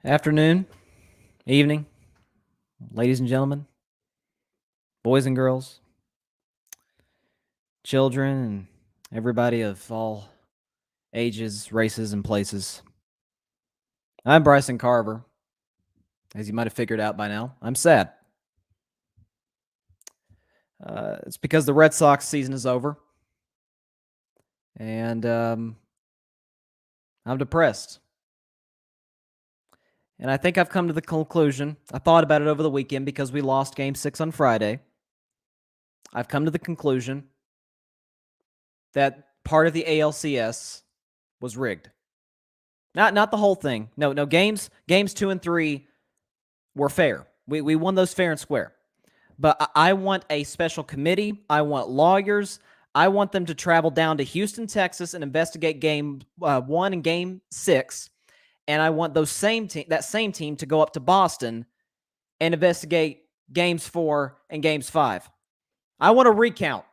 Afternoon, evening, ladies and gentlemen, boys and girls, children, and everybody of all ages, races, and places. I'm Bryson Carver. As you might have figured out by now, I'm sad. It's because the Red Sox season is over, and I'm depressed. And I think I've come to the conclusion, I thought about it over the weekend because we lost Game 6 on Friday. I've come to the conclusion that part of the ALCS was rigged. Not the whole thing. No, games 2 and 3 were fair. We won those fair and square. But I want a special committee. I want lawyers. I want them to travel down to Houston, Texas, and investigate Game 1 and Game 6. And I want that same team to go up to Boston and investigate Games 4 and Games 5. I want a recount.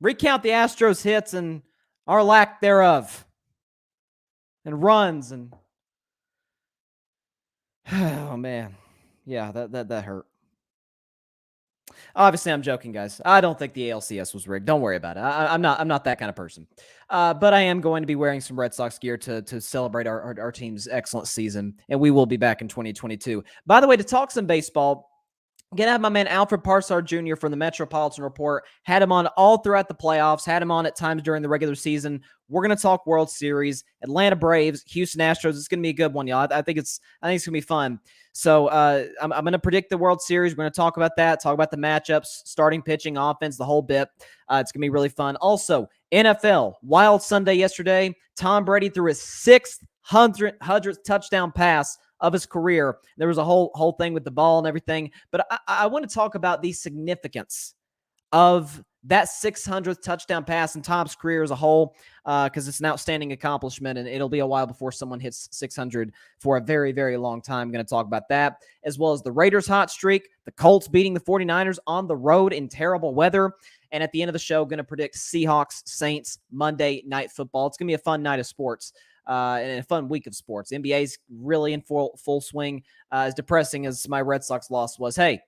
Recount the Astros' hits and our lack thereof. And runs and oh man, yeah, that hurt. Obviously, I'm joking, guys. I don't think the ALCS was rigged. Don't worry about it. I'm not that kind of person. But I am going to be wearing some Red Sox gear to celebrate our team's excellent season, and we will be back in 2022. By the way, to talk some baseball, I'm going to have my man Alfred Parsard Jr. from the Metropolitan Report. Had him on all throughout the playoffs. Had him on at times during the regular season. We're going to talk World Series, Atlanta Braves, Houston Astros. It's going to be a good one, y'all. I think it's going to be fun. So I'm going to predict the World Series. We're going to talk about that, talk about the matchups, starting pitching, offense, the whole bit. It's going to be really fun. Also, NFL, wild Sunday yesterday. Tom Brady threw his 600th touchdown pass of his career. There was a whole thing with the ball and everything. But I want to talk about the significance of that 600th touchdown pass in Tom's career as a whole, because it's an outstanding accomplishment, and it'll be a while before someone hits 600 for a very, very long time. I'm going to talk about that, as well as the Raiders' hot streak, the Colts beating the 49ers on the road in terrible weather, and at the end of the show, going to predict Seahawks, Saints, Monday Night Football. It's going to be a fun night of sports. And a fun week of sports. NBA's really in full swing. As depressing as my Red Sox loss was, hey,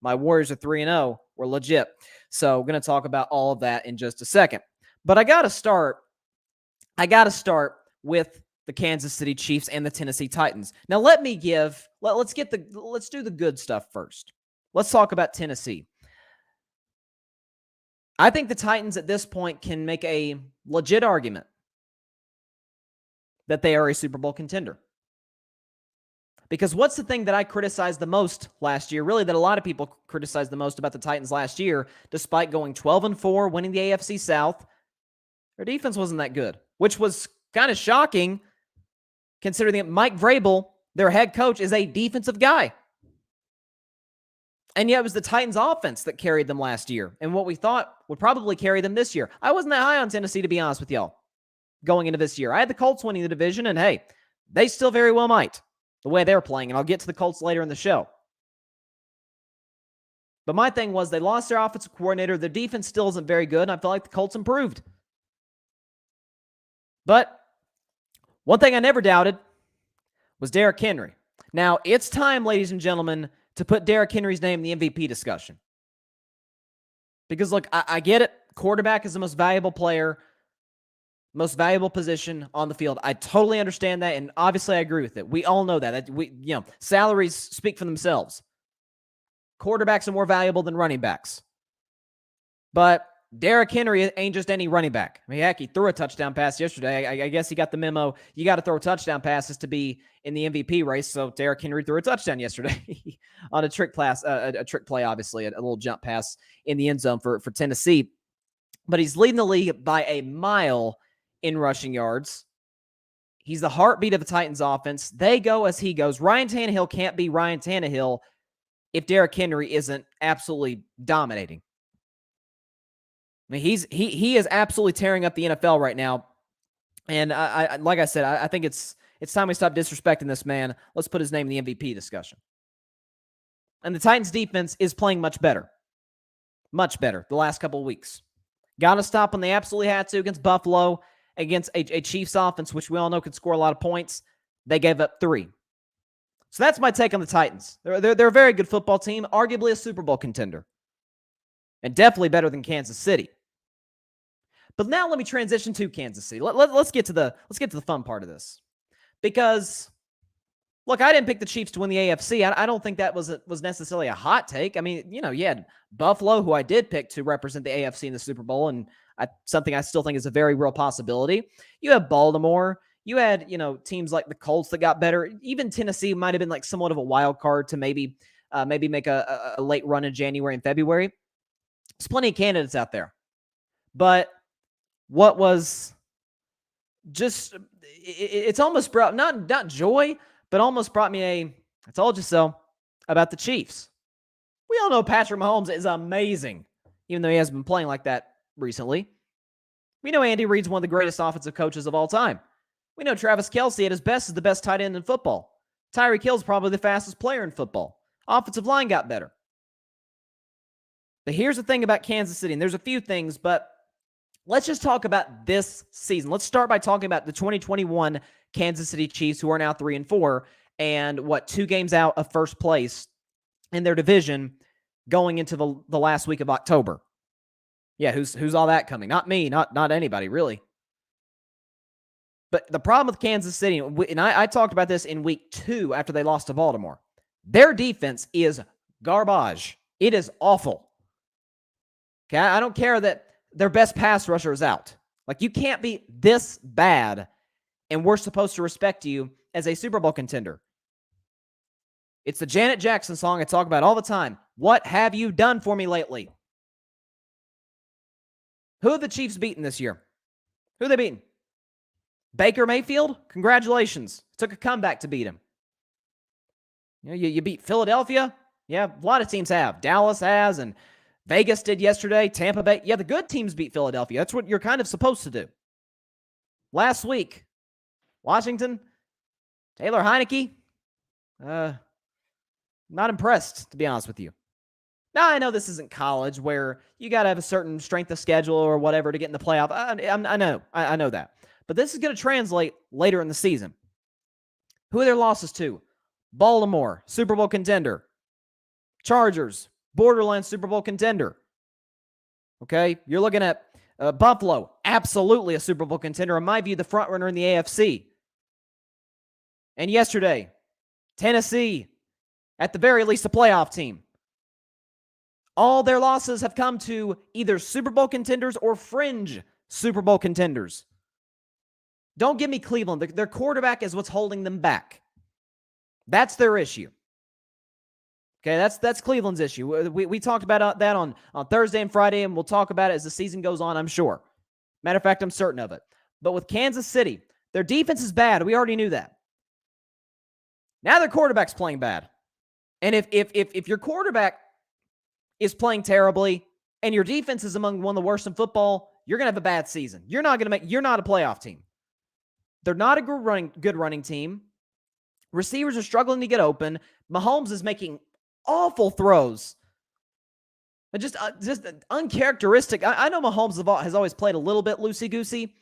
my Warriors are 3-0. We're legit. So we're going to talk about all of that in just a second. But I got to start with the Kansas City Chiefs and the Tennessee Titans. Now let's do the good stuff first. Let's talk about Tennessee. I think the Titans at this point can make a legit argument that they are a Super Bowl contender. Because what's the thing that I criticized the most last year, really that a lot of people criticized the most about the Titans last year, despite going 12-4, winning the AFC South, their defense wasn't that good, which was kind of shocking considering that Mike Vrabel, their head coach, is a defensive guy. And yet it was the Titans offense that carried them last year, and what we thought would probably carry them this year. I wasn't that high on Tennessee, to be honest with y'all, going into this year. I had the Colts winning the division, and hey, they still very well might, the way they're playing, and I'll get to the Colts later in the show. But my thing was they lost their offensive coordinator. Their defense still isn't very good, and I felt like the Colts improved. But one thing I never doubted was Derrick Henry. Now, it's time, ladies and gentlemen, to put Derrick Henry's name in the MVP discussion. Because, look, I get it. Quarterback is the most valuable player, most valuable position on the field. I totally understand that, and obviously I agree with it. We all know that. Salaries speak for themselves. Quarterbacks are more valuable than running backs. But Derrick Henry ain't just any running back. I mean, heck, he threw a touchdown pass yesterday. I guess he got the memo. You got to throw touchdown passes to be in the MVP race. So Derrick Henry threw a touchdown yesterday on a trick play, obviously, a little jump pass in the end zone for Tennessee. But he's leading the league by a mile in rushing yards. He's the heartbeat of the Titans offense. They go as he goes. Ryan Tannehill can't be Ryan Tannehill if Derrick Henry isn't absolutely dominating. I mean, he is absolutely tearing up the NFL right now. And I like I said, I think it's time we stop disrespecting this man. Let's put his name in the MVP discussion. And the Titans defense is playing much better. Much better the last couple of weeks. Got to stop when they absolutely had to against Buffalo, against a Chiefs offense, which we all know can score a lot of points. They gave up 3. So that's my take on the Titans. They're a very good football team, arguably a Super Bowl contender, and definitely better than Kansas City. But now let me transition to Kansas City. Let's get to the fun part of this, because look, I didn't pick the Chiefs to win the AFC. I don't think that was necessarily a hot take. I mean, you had Buffalo, who I did pick to represent the AFC in the Super Bowl, and something I still think is a very real possibility. You have Baltimore. You had, teams like the Colts that got better. Even Tennessee might have been like somewhat of a wild card to maybe make a late run in January and February. There's plenty of candidates out there. But what was just, it's almost brought, not joy, but almost brought me I told you so about the Chiefs. We all know Patrick Mahomes is amazing, even though he hasn't been playing like that recently. We know Andy Reid's one of the greatest offensive coaches of all time. We know Travis Kelce at his best is the best tight end in football. Tyreek Hill's probably the fastest player in football. Offensive line got better. But here's the thing about Kansas City, and there's a few things, but let's just talk about this season. Let's start by talking about the 2021 Kansas City Chiefs, who are now 3-4, and 2 games out of first place in their division going into the last week of October. Yeah, who's all that coming? Not me, not anybody, really. But the problem with Kansas City, and I talked about this in week 2 after they lost to Baltimore, their defense is garbage. It is awful. Okay, I don't care that their best pass rusher is out. Like, you can't be this bad, and we're supposed to respect you as a Super Bowl contender. It's the Janet Jackson song I talk about all the time. What have you done for me lately? Who have the Chiefs beaten this year? Who have they beaten? Baker Mayfield? Congratulations. Took a comeback to beat him. You beat Philadelphia? Yeah, a lot of teams have. Dallas has, and Vegas did yesterday. Tampa Bay. Yeah, the good teams beat Philadelphia. That's what you're kind of supposed to do. Last week, Washington, Taylor Heineke, not impressed, to be honest with you. Now, I know this isn't college where you got to have a certain strength of schedule or whatever to get in the playoff. I know that. But this is going to translate later in the season. Who are their losses to? Baltimore, Super Bowl contender. Chargers, borderline Super Bowl contender. Okay? You're looking at Buffalo, absolutely a Super Bowl contender. In my view, the front runner in the AFC. And yesterday, Tennessee, at the very least, a playoff team. All their losses have come to either Super Bowl contenders or fringe Super Bowl contenders. Don't give me Cleveland. Their quarterback is what's holding them back. That's their issue. Okay, that's Cleveland's issue. We talked about that on Thursday and Friday, and we'll talk about it as the season goes on, I'm sure. Matter of fact, I'm certain of it. But with Kansas City, their defense is bad. We already knew that. Now their quarterback's playing bad. And if your quarterback is playing terribly and your defense is among one of the worst in football, you're going to have a bad season. You're not a playoff team. They're not a good running team. Receivers are struggling to get open. Mahomes is making awful throws. Just uncharacteristic. I know Mahomes has always played a little bit loosey-goosey,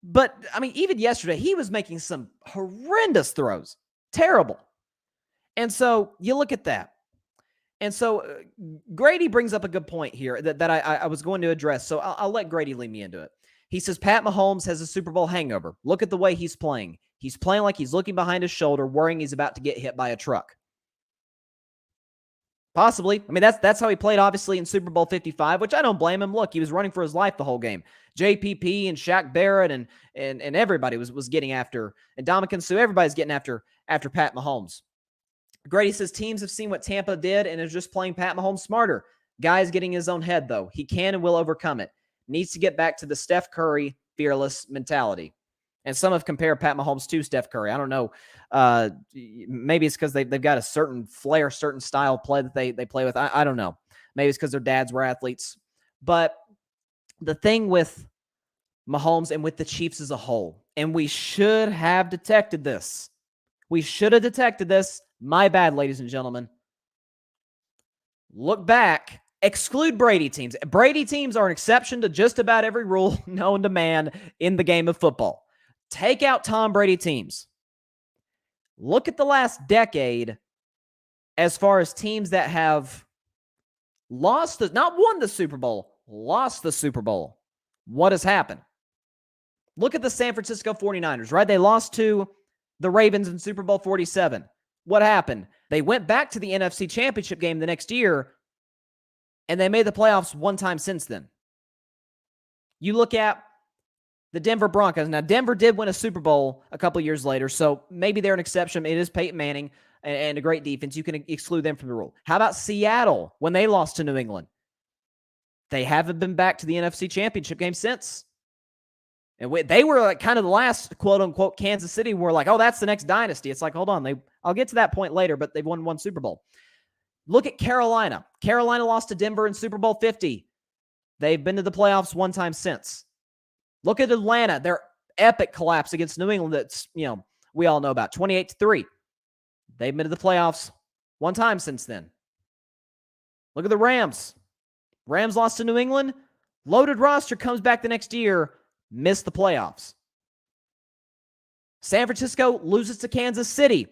but, I mean, even yesterday, he was making some horrendous throws. Terrible. And so you look at that. And so Grady brings up a good point here that I was going to address. So I'll let Grady lead me into it. He says Pat Mahomes has a Super Bowl hangover. Look at the way he's playing. He's playing like he's looking behind his shoulder, worrying he's about to get hit by a truck. Possibly. I mean, that's how he played, obviously, in Super Bowl 55, which I don't blame him. Look, he was running for his life the whole game. JPP and Shaq Barrett and everybody was getting after, and Ndamukong Suh, everybody's getting after Pat Mahomes. Grady says teams have seen what Tampa did and is just playing Pat Mahomes smarter. Guy's getting his own head, though. He can and will overcome it. Needs to get back to the Steph Curry fearless mentality. And some have compared Pat Mahomes to Steph Curry. I don't know. Maybe it's because they've got a certain flair, certain style play that they play with. I don't know. Maybe it's because their dads were athletes. But the thing with Mahomes and with the Chiefs as a whole, and we should have detected this. We should have detected this. My bad, ladies and gentlemen. Look back. Exclude Brady teams. Brady teams are an exception to just about every rule known to man in the game of football. Take out Tom Brady teams. Look at the last decade as far as teams that have not won the Super Bowl, lost the Super Bowl. What has happened? Look at the San Francisco 49ers, right? They lost to the Ravens in Super Bowl 47. What happened? They went back to the NFC Championship game the next year, and they made the playoffs one time since then. You look at the Denver Broncos. Now, Denver did win a Super Bowl a couple years later, so maybe they're an exception. It is Peyton Manning and a great defense. You can exclude them from the rule. How about Seattle when they lost to New England? They haven't been back to the NFC Championship game since. And they were like kind of the last quote-unquote Kansas City. We're like, oh, that's the next dynasty. It's like, hold on. I'll get to that point later, but they've won one Super Bowl. Look at Carolina. Carolina lost to Denver in Super Bowl 50. They've been to the playoffs one time since. Look at Atlanta. Their epic collapse against New England that's, we all know about, 28-3. They've been to the playoffs one time since then. Look at the Rams. Rams lost to New England. Loaded roster, comes back the next year, missed the playoffs. San Francisco loses to Kansas City.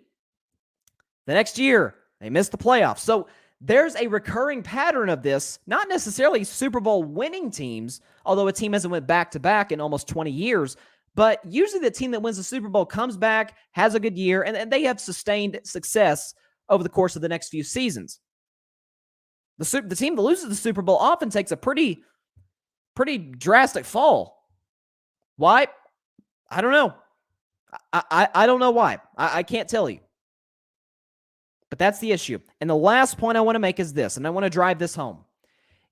The next year, they missed the playoffs. So there's a recurring pattern of this, not necessarily Super Bowl winning teams, although a team hasn't went back-to-back in almost 20 years, but usually the team that wins the Super Bowl comes back, has a good year, and they have sustained success over the course of the next few seasons. The team that loses the Super Bowl often takes a pretty drastic fall. Why? I don't know. I don't know why. I can't tell you. But that's the issue. And the last point I want to make is this, and I want to drive this home,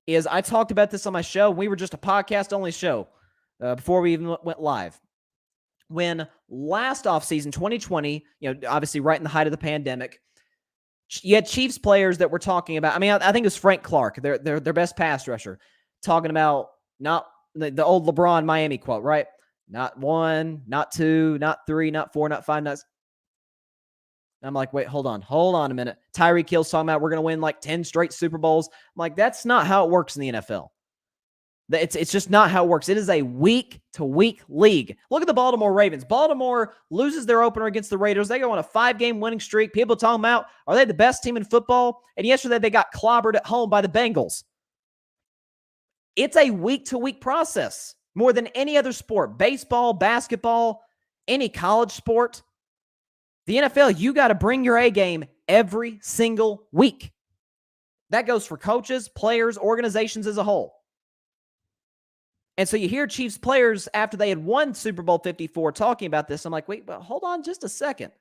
is I talked about this on my show. We were just a podcast-only show before we even went live. When last offseason, 2020, obviously right in the height of the pandemic, you had Chiefs players that were talking about, I think it was Frank Clark, their best pass rusher, talking about not the old LeBron Miami quote, right? Not one, not two, not three, not four, not five, not. I'm like, wait, hold on a minute. Tyreek Hill's talking about we're going to win like 10 straight Super Bowls. I'm like, that's not how it works in the NFL. It's just not how it works. It is a week-to-week league. Look at the Baltimore Ravens. Baltimore loses their opener against the Raiders. They go on a 5-game winning streak. People talking about, are they the best team in football? And yesterday they got clobbered at home by the Bengals. It's a week-to-week process more than any other sport. Baseball, basketball, any college sport. The NFL, you got to bring your A game every single week. That goes for coaches, players, organizations as a whole. And so you hear Chiefs players after they had won Super Bowl 54 talking about this. I'm like, wait, but hold on just a second.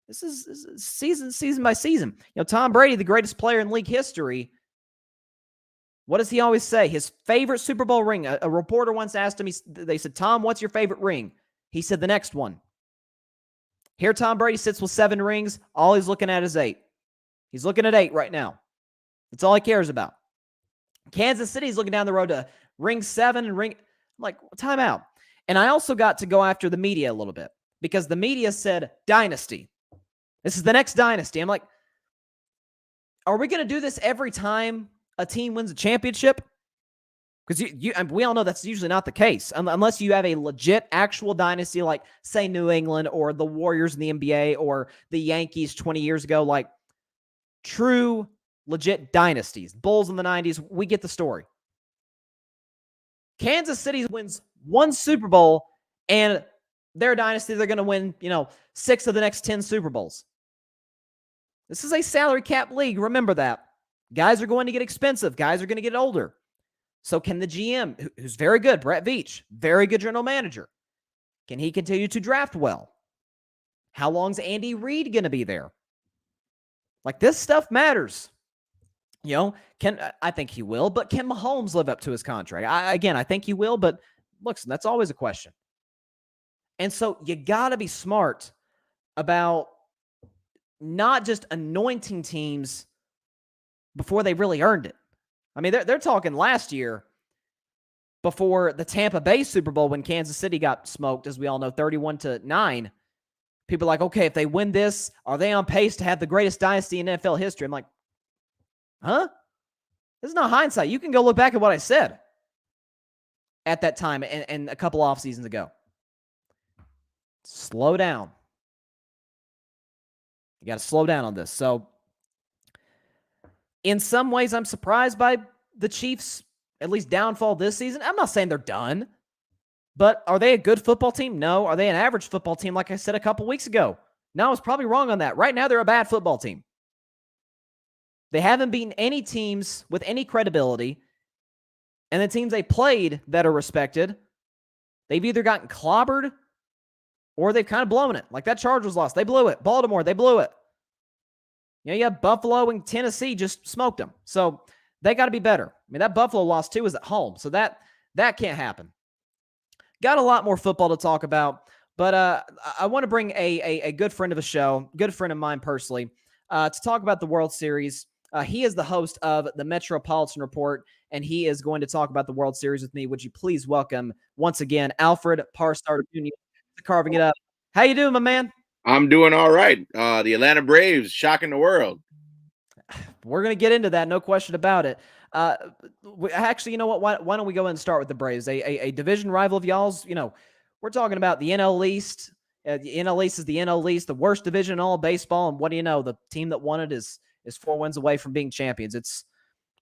This is season by season. Tom Brady, the greatest player in league history, what does he always say? His favorite Super Bowl ring. A reporter once asked him, they said, Tom, what's your favorite ring? He said, the next one. Here Tom Brady sits with 7 rings. All he's looking at is 8. He's looking at 8 right now. That's all he cares about. Kansas City's looking down the road to ring 7 and ring. I'm like, time out. And I also got to go after the media a little bit because the media said dynasty. This is the next dynasty. I'm like, are we going to do this every time a team wins a championship? Because we all know that's usually not the case unless you have a legit actual dynasty like, say, New England or the Warriors in the NBA or the Yankees 20 years ago, like true, legit dynasties. Bulls in the 90s, we get the story. Kansas City wins 1 Super Bowl, and their dynasty, they're going to win, 6 of the next 10 Super Bowls. This is a salary cap league. Remember that. Guys are going to get expensive. Guys are going to get older. So can the GM, who's very good, Brett Veach, very good general manager, can he continue to draft well? How long's Andy Reid going to be there? Like, this stuff matters. I think he will, but can Mahomes live up to his contract? I think he will, but look, that's always a question. And so you got to be smart about not just anointing teams before they really earned it. They're talking last year before the Tampa Bay Super Bowl when Kansas City got smoked, as we all know, 31-9. People are like, okay, if they win this, are they on pace to have the greatest dynasty in NFL history? I'm like, huh? This is not hindsight. You can go look back at what I said at that time and a couple off seasons ago. Slow down. You got to slow down on this. So in some ways, I'm surprised by the Chiefs, at least downfall this season. I'm not saying they're done, but are they a good football team? No. Are they an average football team, like I said a couple weeks ago? No, I was probably wrong on that. Right now, they're a bad football team. They haven't beaten any teams with any credibility, and the teams they played that are respected, they've either gotten clobbered or they've kind of blown it. Like that Chargers loss, they blew it. Baltimore, they blew it. You have Buffalo and Tennessee just smoked them. So they got to be better. I mean, that Buffalo loss too is at home, so that can't happen. Got a lot more football to talk about, but I want to bring a good friend of the show, good friend of mine personally, to talk about the World Series. He is the host of the Metropolitan Report, and he is going to talk about the World Series with me. Would you please welcome once again Alfred Parsard Jr. Carving it up. How you doing, my man? I'm doing all right. The Atlanta Braves shocking the world. We're going to get into that, no question about it. Actually, you know what? Why don't we go ahead and start with the Braves? A division rival of y'all's. We're talking about the NL East. The NL East is the NL East, the worst division in all of baseball. And what do you know? The team that won it is 4 wins away from being champions. It's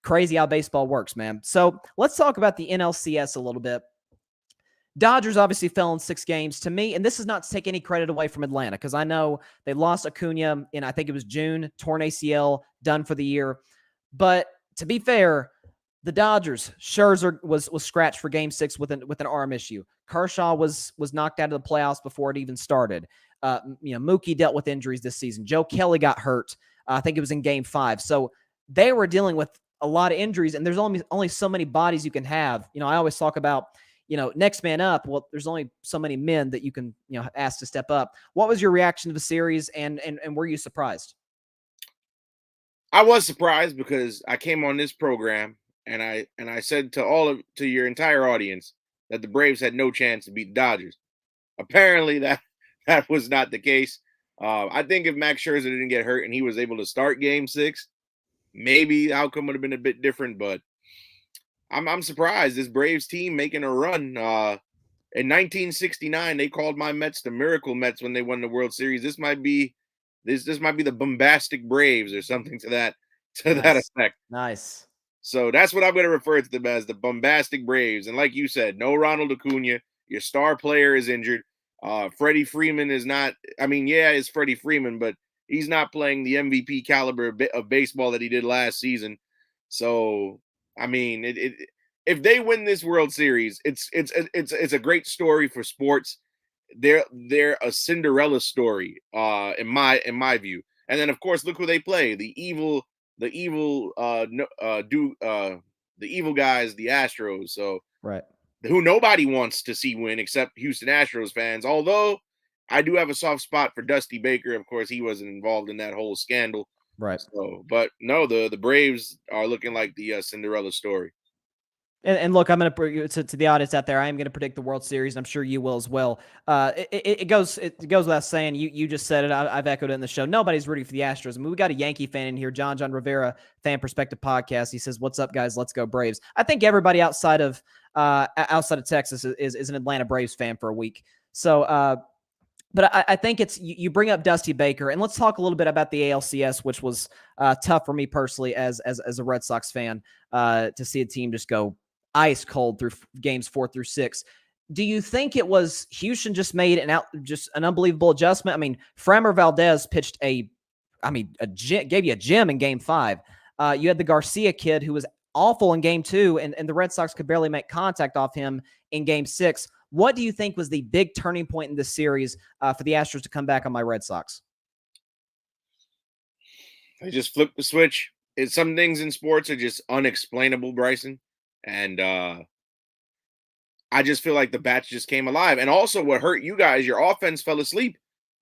crazy how baseball works, man. So let's talk about the NLCS a little bit. Dodgers obviously fell in 6 games to me, and this is not to take any credit away from Atlanta because I know they lost Acuna in, I think it was June, torn ACL, done for the year. But to be fair, the Dodgers, Scherzer was scratched for Game 6 with an arm issue. Kershaw was knocked out of the playoffs before it even started. Mookie dealt with injuries this season. Joe Kelly got hurt. I think it was in Game 5. So they were dealing with a lot of injuries, and there's only so many bodies you can have. I always talk about next man up. Well, there's only so many men that you can, ask to step up. What was your reaction to the series, and were you surprised? I was surprised because I came on this program and I said to your entire audience that the Braves had no chance to beat the Dodgers. Apparently that was not the case. I think if Max Scherzer didn't get hurt and he was able to start Game 6, maybe the outcome would have been a bit different, but I'm surprised this Braves team making a run. In 1969, they called my Mets the Miracle Mets when they won the World Series. This might be the bombastic Braves or something to that effect. Nice. So that's what I'm going to refer to them as, the bombastic Braves. And like you said, no Ronald Acuna. Your star player is injured. Freddie Freeman is not. I mean, yeah, it's Freddie Freeman, but he's not playing the MVP caliber of baseball that he did last season. So I mean, if they win this World Series, it's a great story for sports. They're a Cinderella story, in my view. And then of course, look who they play: the evil guys, the Astros. So right, who nobody wants to see win except Houston Astros fans. Although I do have a soft spot for Dusty Baker. Of course, he wasn't involved in that whole scandal. right. So, but no, the Braves are looking like the Cinderella story. And look, I'm going to the audience out there. I am going to predict the World Series. I'm sure you will as well. It goes without saying. You just said it. I've echoed it in the show. Nobody's rooting for the Astros. I mean, we got a Yankee fan in here, John Rivera, Fan Perspective Podcast. He says, "What's up, guys? Let's go Braves." I think everybody outside of Texas is an Atlanta Braves fan for a week. So, but I think it's you bring up Dusty Baker, and let's talk a little bit about the ALCS, which was tough for me personally as a Red Sox fan to see a team just go ice cold through games 4 through 6. Do you think it was Houston just made just an unbelievable adjustment? I mean, Framber Valdez pitched gave you a gem in Game 5. You had the Garcia kid who was awful in Game 2, and the Red Sox could barely make contact off him in Game 6. What do you think was the big turning point in this series for the Astros to come back on my Red Sox? They just flipped the switch. Some things in sports are just unexplainable, Bryson. And I just feel like the bats just came alive. And also what hurt you guys, your offense fell asleep.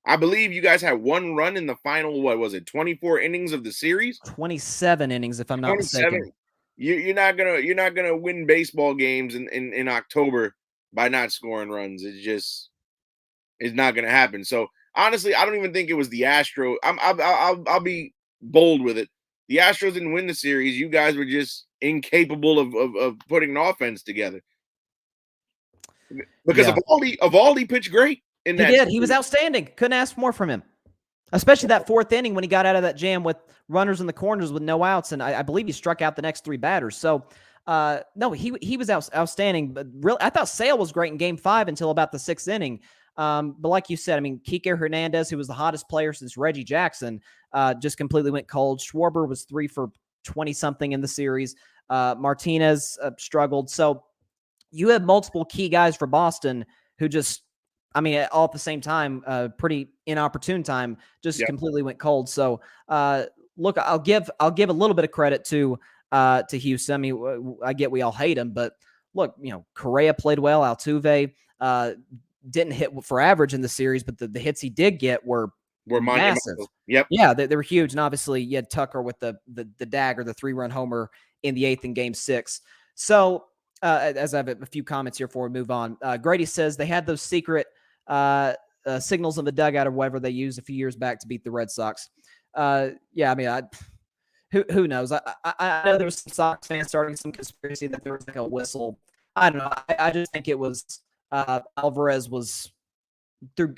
I believe you guys had one run in the final, 24 innings of the series? 27 innings, if I'm not mistaken. You're not gonna win baseball games in October by not scoring runs. It's not gonna happen. So honestly, I don't even think it was the Astros. I'll be bold with it. The Astros didn't win the series. You guys were just incapable of putting an offense together. Because Evaldi pitched great in that. He did. He was outstanding. Couldn't ask more from him. Especially that fourth inning when he got out of that jam with runners in the corners with no outs, and I believe he struck out the next 3 batters. So, no, he was outstanding. But really, I thought Sale was great in Game 5 until about the 6th inning. But like you said, I mean, Kike Hernandez, who was the hottest player since Reggie Jackson, just completely went cold. Schwarber was 3 for 20-something in the series. Martinez struggled. So you have multiple key guys for Boston who just, I mean, all at the same time, pretty inopportune time, just completely went cold. So, look, I'll give a little bit of credit to Houston. I mean, I get we all hate him, but look, Correa played well. Altuve didn't hit for average in the series, but the hits he did get were massive. Yep. Yeah, they were huge. And obviously, you had Tucker with the dagger, the 3-run homer in the 8th in Game 6. So, as I have a few comments here before we move on, Grady says they had those secret signals in the dugout or whatever they used a few years back to beat the Red Sox. Yeah, I mean, who knows? I know there was some Sox fans starting some conspiracy that there was like a whistle. I don't know. I just think it was Alvarez was through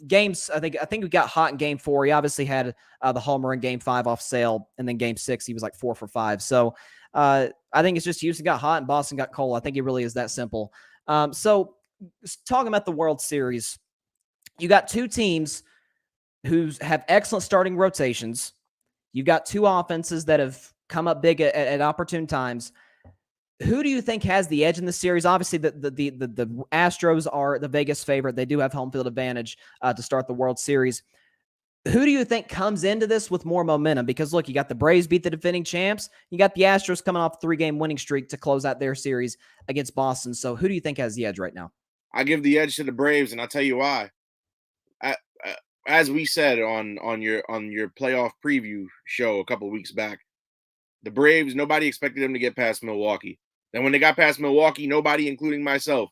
games. I think we got hot in Game 4. He obviously had the homer in Game 5 off Sale, and then Game 6 he was like 4 for 5. So I think it's just Houston got hot and Boston got cold. I think it really is that simple. So talking about the World Series, you got two teams who have excellent starting rotations. You've got two offenses that have come up big at opportune times. Who do you think has the edge in the series? Obviously, the Astros are the Vegas favorite. They do have home field advantage to start the World Series. Who do you think comes into this with more momentum? Because, look, you got the Braves beat the defending champs. You got the Astros coming off a 3-game winning streak to close out their series against Boston. So who do you think has the edge right now? I give the edge to the Braves, and I'll tell you why. As we said on your playoff preview show a couple of weeks back, the Braves, nobody expected them to get past Milwaukee. Then when they got past Milwaukee, nobody, including myself,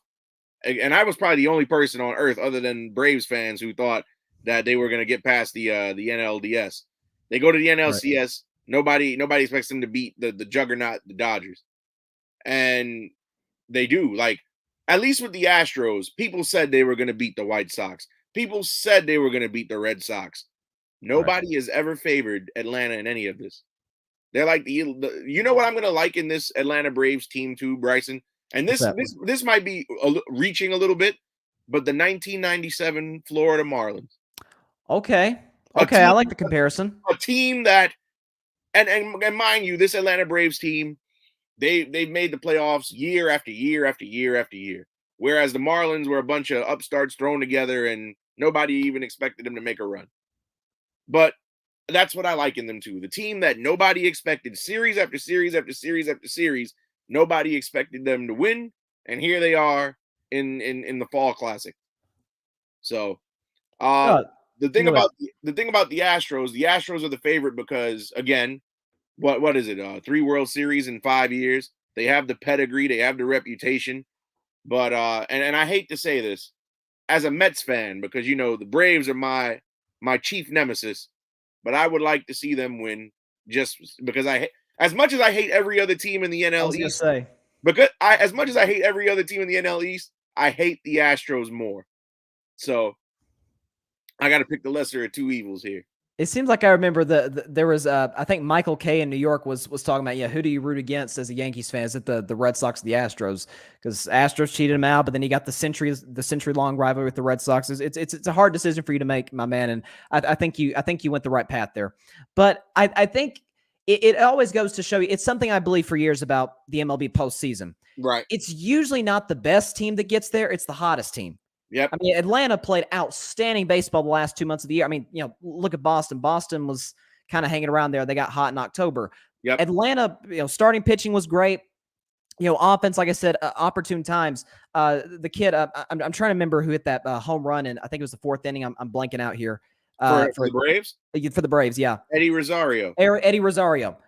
and I was probably the only person on earth other than Braves fans who thought that they were going to get past the NLDS. They go to the NLCS. Right. Nobody expects them to beat the juggernaut, the Dodgers, and they do. Like, at least with the Astros, people said they were going to beat the White Sox. People said they were going to beat the Red Sox. Nobody has ever favored Atlanta in any of this. They're like you know what I'm going to like in this Atlanta Braves team too, Bryson. And this might be reaching a little bit, but the 1997 Florida Marlins. Okay, I like the comparison. A team that, and mind you, this Atlanta Braves team, they've made the playoffs year after year after year after year. Whereas the Marlins were a bunch of upstarts thrown together and nobody even expected them to make a run. But that's what I like in them too. The team that nobody expected, series after series after series after series, nobody expected them to win, and here they are in the Fall Classic. So, the thing about the Astros are the favorite because, again, what is it? 3 World Series in 5 years. They have the pedigree, they have the reputation. But and I hate to say this as a Mets fan, because the Braves are my chief nemesis, but I would like to see them win just because as much as I hate every other team in the NL East. As much as I hate every other team in the NL East, I hate the Astros more. So I got to pick the lesser of two evils here. It seems like I remember there was I think Michael Kay in New York was talking about, who do you root against as a Yankees fan? Is it the Red Sox or the Astros? Because Astros cheated him out, but then he got the century long rivalry with the Red Sox. It's a hard decision for you to make, my man, and I think you went the right path there. But I think it always goes to show you, it's something I believe for years about the MLB postseason. Right. It's usually not the best team that gets there; it's the hottest team. Yep. I mean, Atlanta played outstanding baseball the last 2 months of the year. I mean, look at Boston. Boston was kind of hanging around there. They got hot in October. Yep. Atlanta, starting pitching was great. Offense, like I said, opportune times. The kid, I'm trying to remember who hit that home run, and I think it was the 4th inning. I'm blanking out here. For the Braves? For the Braves, yeah. Eddie Rosario.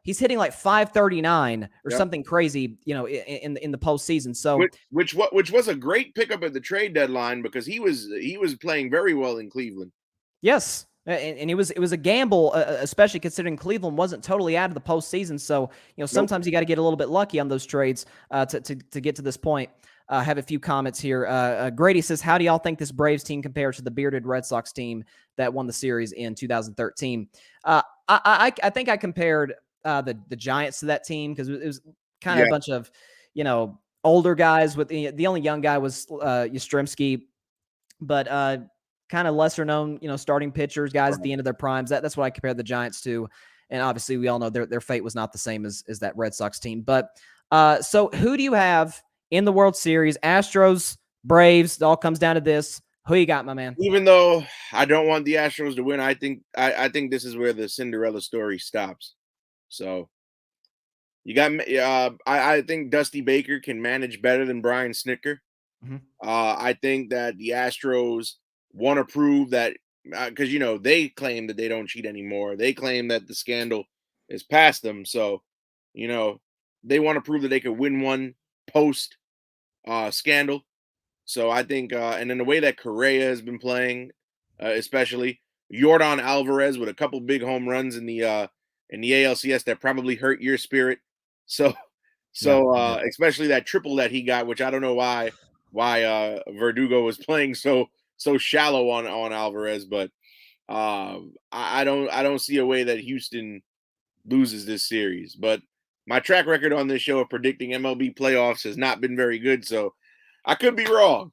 He's hitting like 539 or something crazy, in the postseason. So which was a great pickup at the trade deadline because he was playing very well in Cleveland. Yes. And it was a gamble, especially considering Cleveland wasn't totally out of the postseason. So, sometimes you got to get a little bit lucky on those trades to get to this point. have a few comments here. Grady says, how do y'all think this Braves team compares to the bearded Red Sox team that won the series in 2013? I think I compared the Giants to that team because it was kind of a bunch of, older guys. With the only young guy was Yastrzemski, but kind of lesser known, starting pitchers, guys at the end of their primes. That's what I compared the Giants to. And obviously we all know their fate was not the same as that Red Sox team. But so who do you have in the World Series? Astros, Braves, it all comes down to this. Who you got, my man? Even though I don't want the Astros to win, I think this is where the Cinderella story stops. So you got I think Dusty Baker can manage better than Brian Snitker. Mm-hmm. I think that the Astros want to prove that because they claim that they don't cheat anymore. They claim that the scandal is past them. So they want to prove that they could win one post scandal. So I think, and then the way that Correa has been playing, especially Yordan Alvarez with a couple big home runs in the ALCS that probably hurt your spirit. So especially that triple that he got, which I don't know why Verdugo was playing so shallow on Alvarez, but I don't see a way that Houston loses this series. But my track record on this show of predicting MLB playoffs has not been very good, so I could be wrong.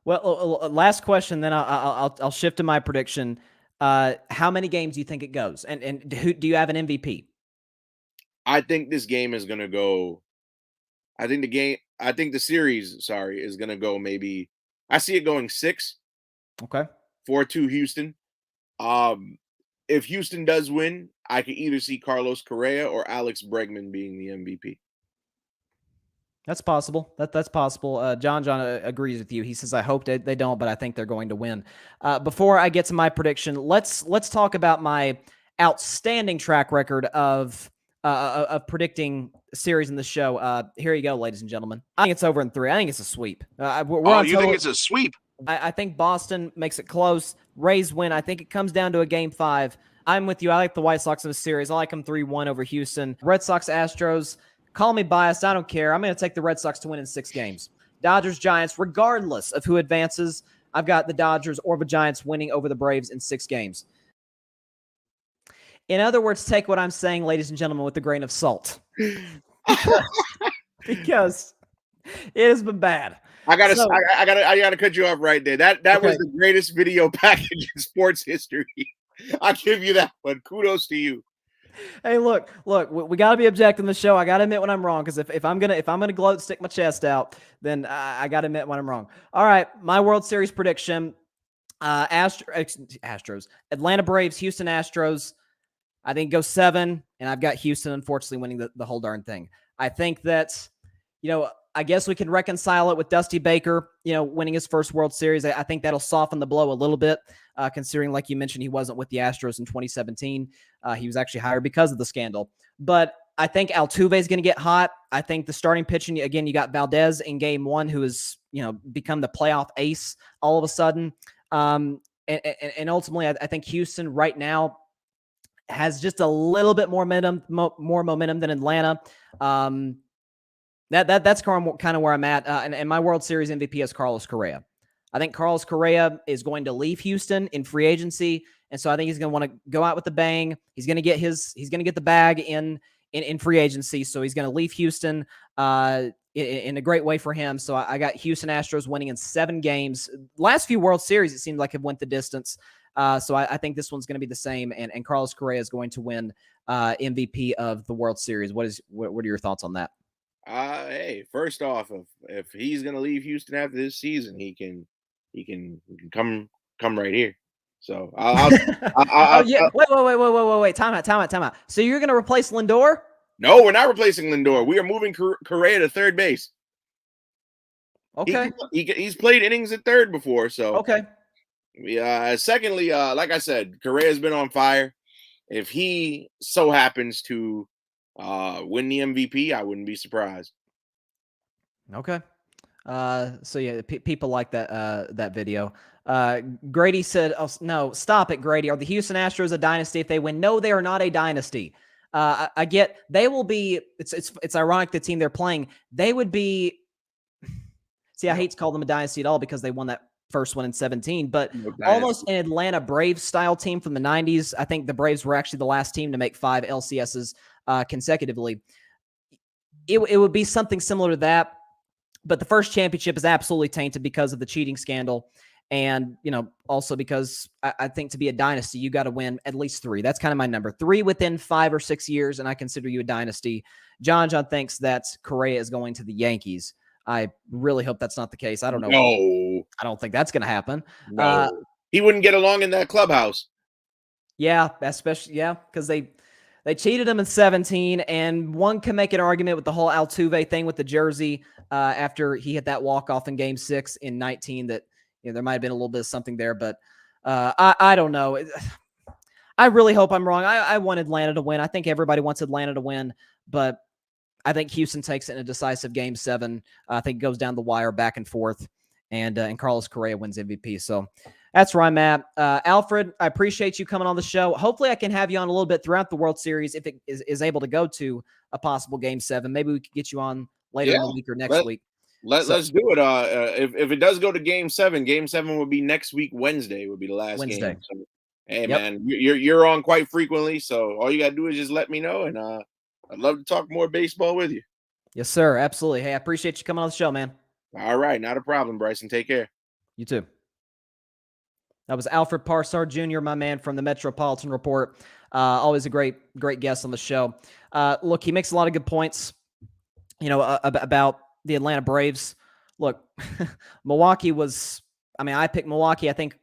Well, last question, then I'll shift to my prediction. How many games do you think it goes? And do you have an MVP? I think this game is going to go. I think the series, is going to go maybe. I see it going 6. Okay. 4-2 Houston. If Houston does win, I could either see Carlos Correa or Alex Bregman being the MVP. That's possible. That's possible. John agrees with you. He says, I hope they don't, but I think they're going to win. Before I get to my prediction, let's talk about my outstanding track record of predicting series in the show. Here you go, ladies and gentlemen. I think it's over in 3. I think it's a sweep. You think it's a sweep? I think Boston makes it close. Rays win. I think it comes down to a game 5. I'm with you. I like the White Sox in a series. I like them 3-1 over Houston. Red Sox, Astros. Call me biased. I don't care. I'm going to take the Red Sox to win in 6 games. Dodgers, Giants, regardless of who advances, I've got the Dodgers or the Giants winning over the Braves in 6 games. In other words, take what I'm saying, ladies and gentlemen, with a grain of salt. because it has been bad. I gotta cut you off right there. That okay. Was the greatest video package in sports history. I'll give you that one. Kudos to you. Hey, look, we got to be objective in the show. I got to admit when I'm wrong, because if I'm gonna gloat, stick my chest out, then I got to admit when I'm wrong. All right, my World Series prediction: Astros, Atlanta Braves, Houston Astros. I think go 7, and I've got Houston unfortunately winning the whole darn thing. I think that, I guess we can reconcile it with Dusty Baker, winning his first World Series. I think that'll soften the blow a little bit, considering, like you mentioned, he wasn't with the Astros in 2017. He was actually hired because of the scandal. But I think Altuve is going to get hot. I think the starting pitching, again, you got Valdez in game 1, who has, become the playoff ace all of a sudden. And ultimately, I think Houston right now has just a little bit more momentum than Atlanta. That's kind of where I'm at. And my World Series MVP is Carlos Correa. I think Carlos Correa is going to leave Houston in free agency, and so I think he's going to want to go out with a bang. He's going to get the bag in free agency, so he's going to leave Houston in a great way for him. So I got Houston Astros winning in 7 games. Last few World Series, it seemed like it went the distance. So I think this one's going to be the same, and Carlos Correa is going to win MVP of the World Series. What are your thoughts on that? Hey, first off, if he's going to leave Houston after this season, he can come right here. So wait. Time out. So you're going to replace Lindor? No, we're not replacing Lindor. We are moving Correa to third base. Okay. He's played innings at third before, so okay. Secondly, like I said, Correa's been on fire. If he so happens to win the MVP, I wouldn't be surprised. Okay. So yeah, people like that video. Grady said, "Oh no, stop it, Grady. Are the Houston Astros a dynasty if they win?" No, they are not a dynasty. I get they will be. It's ironic the team they're playing. They would be See, I hate to call them a dynasty at all because they won that first one in 17, but No almost an Atlanta Braves style team from the 90s. I think the Braves were actually the last team to make 5 LCSs consecutively. It would be something similar to that, but the first championship is absolutely tainted because of the cheating scandal. And, also because I think to be a dynasty, you got to win at least 3. That's kind of my number. 3 within 5 or 6 years, and I consider you a dynasty. John thinks that Correa is going to the Yankees. I really hope that's not the case. I don't know. No. I don't think that's going to happen. No. He wouldn't get along in that clubhouse. Yeah, especially, because they cheated him in 17, and one can make an argument with the whole Altuve thing with the jersey after he hit that walk-off in Game 6 in 19 that there might have been a little bit of something there, but I don't know. I really hope I'm wrong. I want Atlanta to win. I think everybody wants Atlanta to win, but I think Houston takes it in a decisive Game 7. I think it goes down the wire back and forth, and Carlos Correa wins MVP. So that's where I'm at. Alfred, I appreciate you coming on the show. Hopefully I can have you on a little bit throughout the World Series if it is able to go to a possible Game 7. Maybe we could get you on later in the week or next week. Let's do it. If it does go to Game 7, Game 7 would be next week. Wednesday would be the last game. So, hey, man, you're on quite frequently, so all you got to do is just let me know, and I'd love to talk more baseball with you. Yes, sir. Absolutely. Hey, I appreciate you coming on the show, man. All right. Not a problem, Bryson. Take care. You too. That was Alfred Parsard Jr., my man from the Metropolitan Report. Always a great guest on the show. Look, he makes a lot of good points, about the Atlanta Braves. Look, Milwaukee was, I picked Milwaukee. I think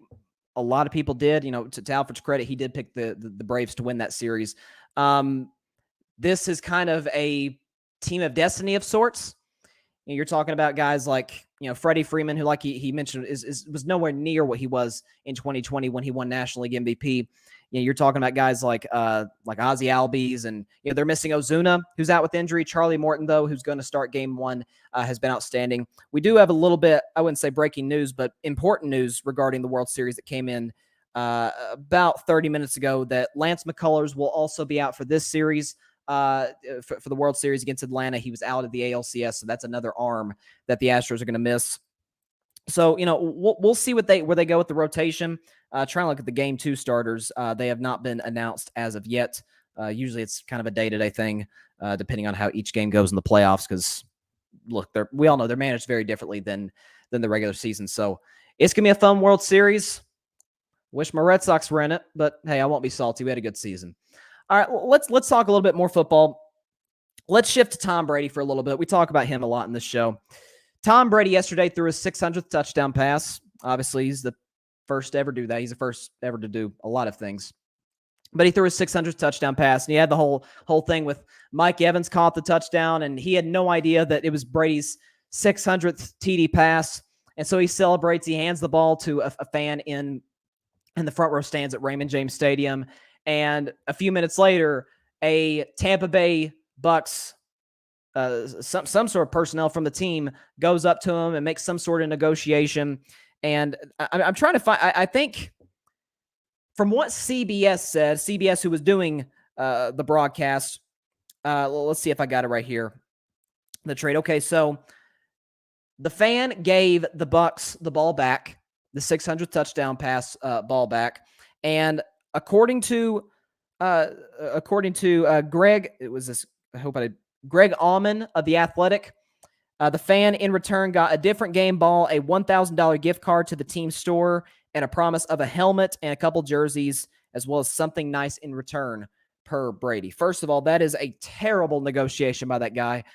a lot of people did, to Alfred's credit, he did pick the Braves to win that series. This is kind of a team of destiny of sorts. You're talking about guys like, Freddie Freeman, who, like he mentioned, was nowhere near what he was in 2020 when he won National League MVP. You're talking about guys like Ozzie Albies, and they're missing Ozuna, who's out with injury. Charlie Morton, though, who's going to start Game 1, has been outstanding. We do have a little bit, I wouldn't say breaking news, but important news regarding the World Series that came in about 30 minutes ago, that Lance McCullers will also be out for this series. For the World Series against Atlanta. He was out of the ALCS, so that's another arm that the Astros are going to miss. So, we'll see where they go with the rotation. Trying to look at the Game 2 starters. They have not been announced as of yet. Usually it's kind of a day-to-day thing, depending on how each game goes in the playoffs, because, look, we all know they're managed very differently than the regular season. So it's going to be a fun World Series. Wish my Red Sox were in it, but hey, I won't be salty. We had a good season. All right, let's talk a little bit more football. Let's shift to Tom Brady for a little bit. We talk about him a lot in this show. Tom Brady yesterday threw his 600th touchdown pass. Obviously, he's the first to ever do that. He's the first ever to do a lot of things. But he threw his 600th touchdown pass, and he had the whole thing with Mike Evans caught the touchdown, and he had no idea that it was Brady's 600th TD pass. And so he celebrates. He hands the ball to a fan in the front row stands at Raymond James Stadium. And a few minutes later, a Tampa Bay Bucks, some sort of personnel from the team goes up to him and makes some sort of negotiation. And I'm trying to find, I think from what CBS said, CBS, who was doing the broadcast, let's see if I got it right here. The trade. Okay, so the fan gave the Bucks the ball back, the 600 touchdown pass ball back, and according to Greg, it was this. Greg Allman of The Athletic. The fan in return got a different game ball, a $1,000 gift card to the team store, and a promise of a helmet and a couple jerseys, as well as something nice in return per Brady. First of all, that is a terrible negotiation by that guy.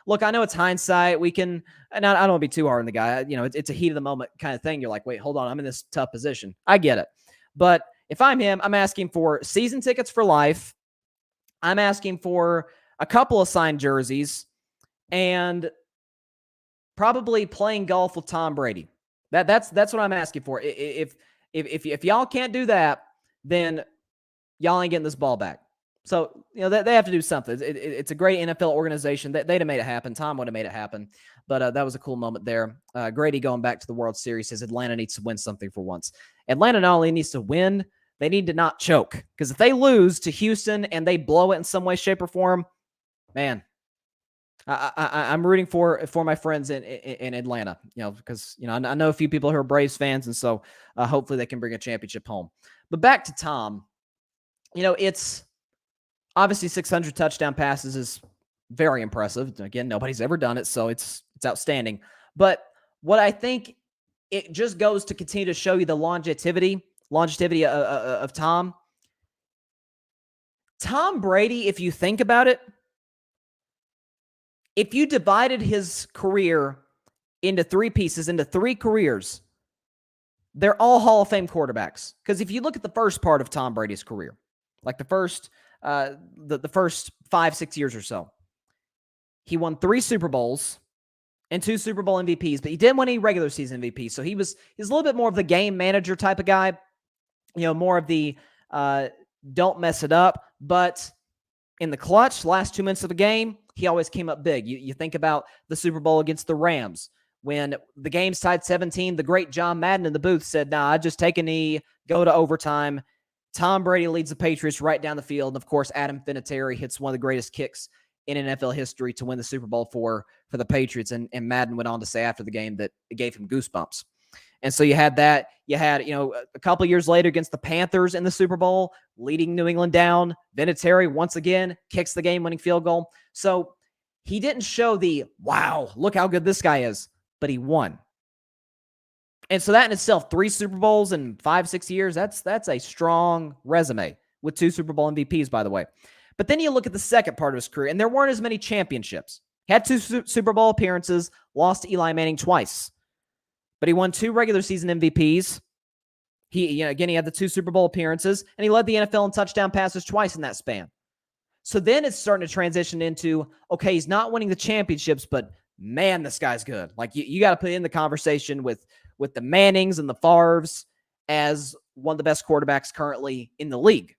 Look, I know it's hindsight. And I don't want to be too hard on the guy. It's a heat of the moment kind of thing. You're like, wait, hold on. I'm in this tough position. I get it. But if I'm him, I'm asking for season tickets for life. I'm asking for a couple of signed jerseys and probably playing golf with Tom Brady. That's what I'm asking for. If y'all can't do that, then y'all ain't getting this ball back. So, they have to do something. It's a great NFL organization. They'd have made it happen. Tom would have made it happen. But that was a cool moment there. Grady going back to the World Series says Atlanta needs to win something for once. Atlanta not only needs to win, they need to not choke. Because if they lose to Houston and they blow it in some way, shape, or form, man, I'm rooting for my friends in Atlanta, because I know a few people who are Braves fans, and so hopefully they can bring a championship home. But back to Tom, it's obviously 600 touchdown passes is very impressive. Again, nobody's ever done it, so it's outstanding. But what I think it just goes to continue to show you the longevity of Tom. Tom Brady, if you think about it, if you divided his career into three pieces, into three careers, they're all Hall of Fame quarterbacks. Because if you look at the first part of Tom Brady's career, like the first 5-6 years or so, he won 3 Super Bowls and 2 Super Bowl MVPs, but he didn't win any regular season MVPs. So he's a little bit more of the game manager type of guy, more of the don't mess it up. But in the clutch, last 2 minutes of the game, he always came up big. You think about the Super Bowl against the Rams. When the game's tied 17, the great John Madden in the booth said, nah, I just take a knee, go to overtime. Tom Brady leads the Patriots right down the field. And, of course, Adam Vinatieri hits one of the greatest kicks in NFL history to win the Super Bowl for the Patriots. And Madden went on to say after the game that it gave him goosebumps. And so you had that. You had, a couple of years later against the Panthers in the Super Bowl, leading New England down. Vinatieri, once again, kicks the game-winning field goal. So he didn't show the, wow, look how good this guy is, but he won. And so that in itself, 3 Super Bowls in 5-6 years, that's a strong resume with 2 Super Bowl MVPs, by the way. But then you look at the second part of his career, and there weren't as many championships. He had 2 Super Bowl appearances, lost to Eli Manning twice. But he won 2 regular season MVPs. He had the 2 Super Bowl appearances, and he led the NFL in touchdown passes twice in that span. So then it's starting to transition into, okay, he's not winning the championships, but man, this guy's good. Like you got to put in the conversation with the Mannings and the Favres as one of the best quarterbacks currently in the league.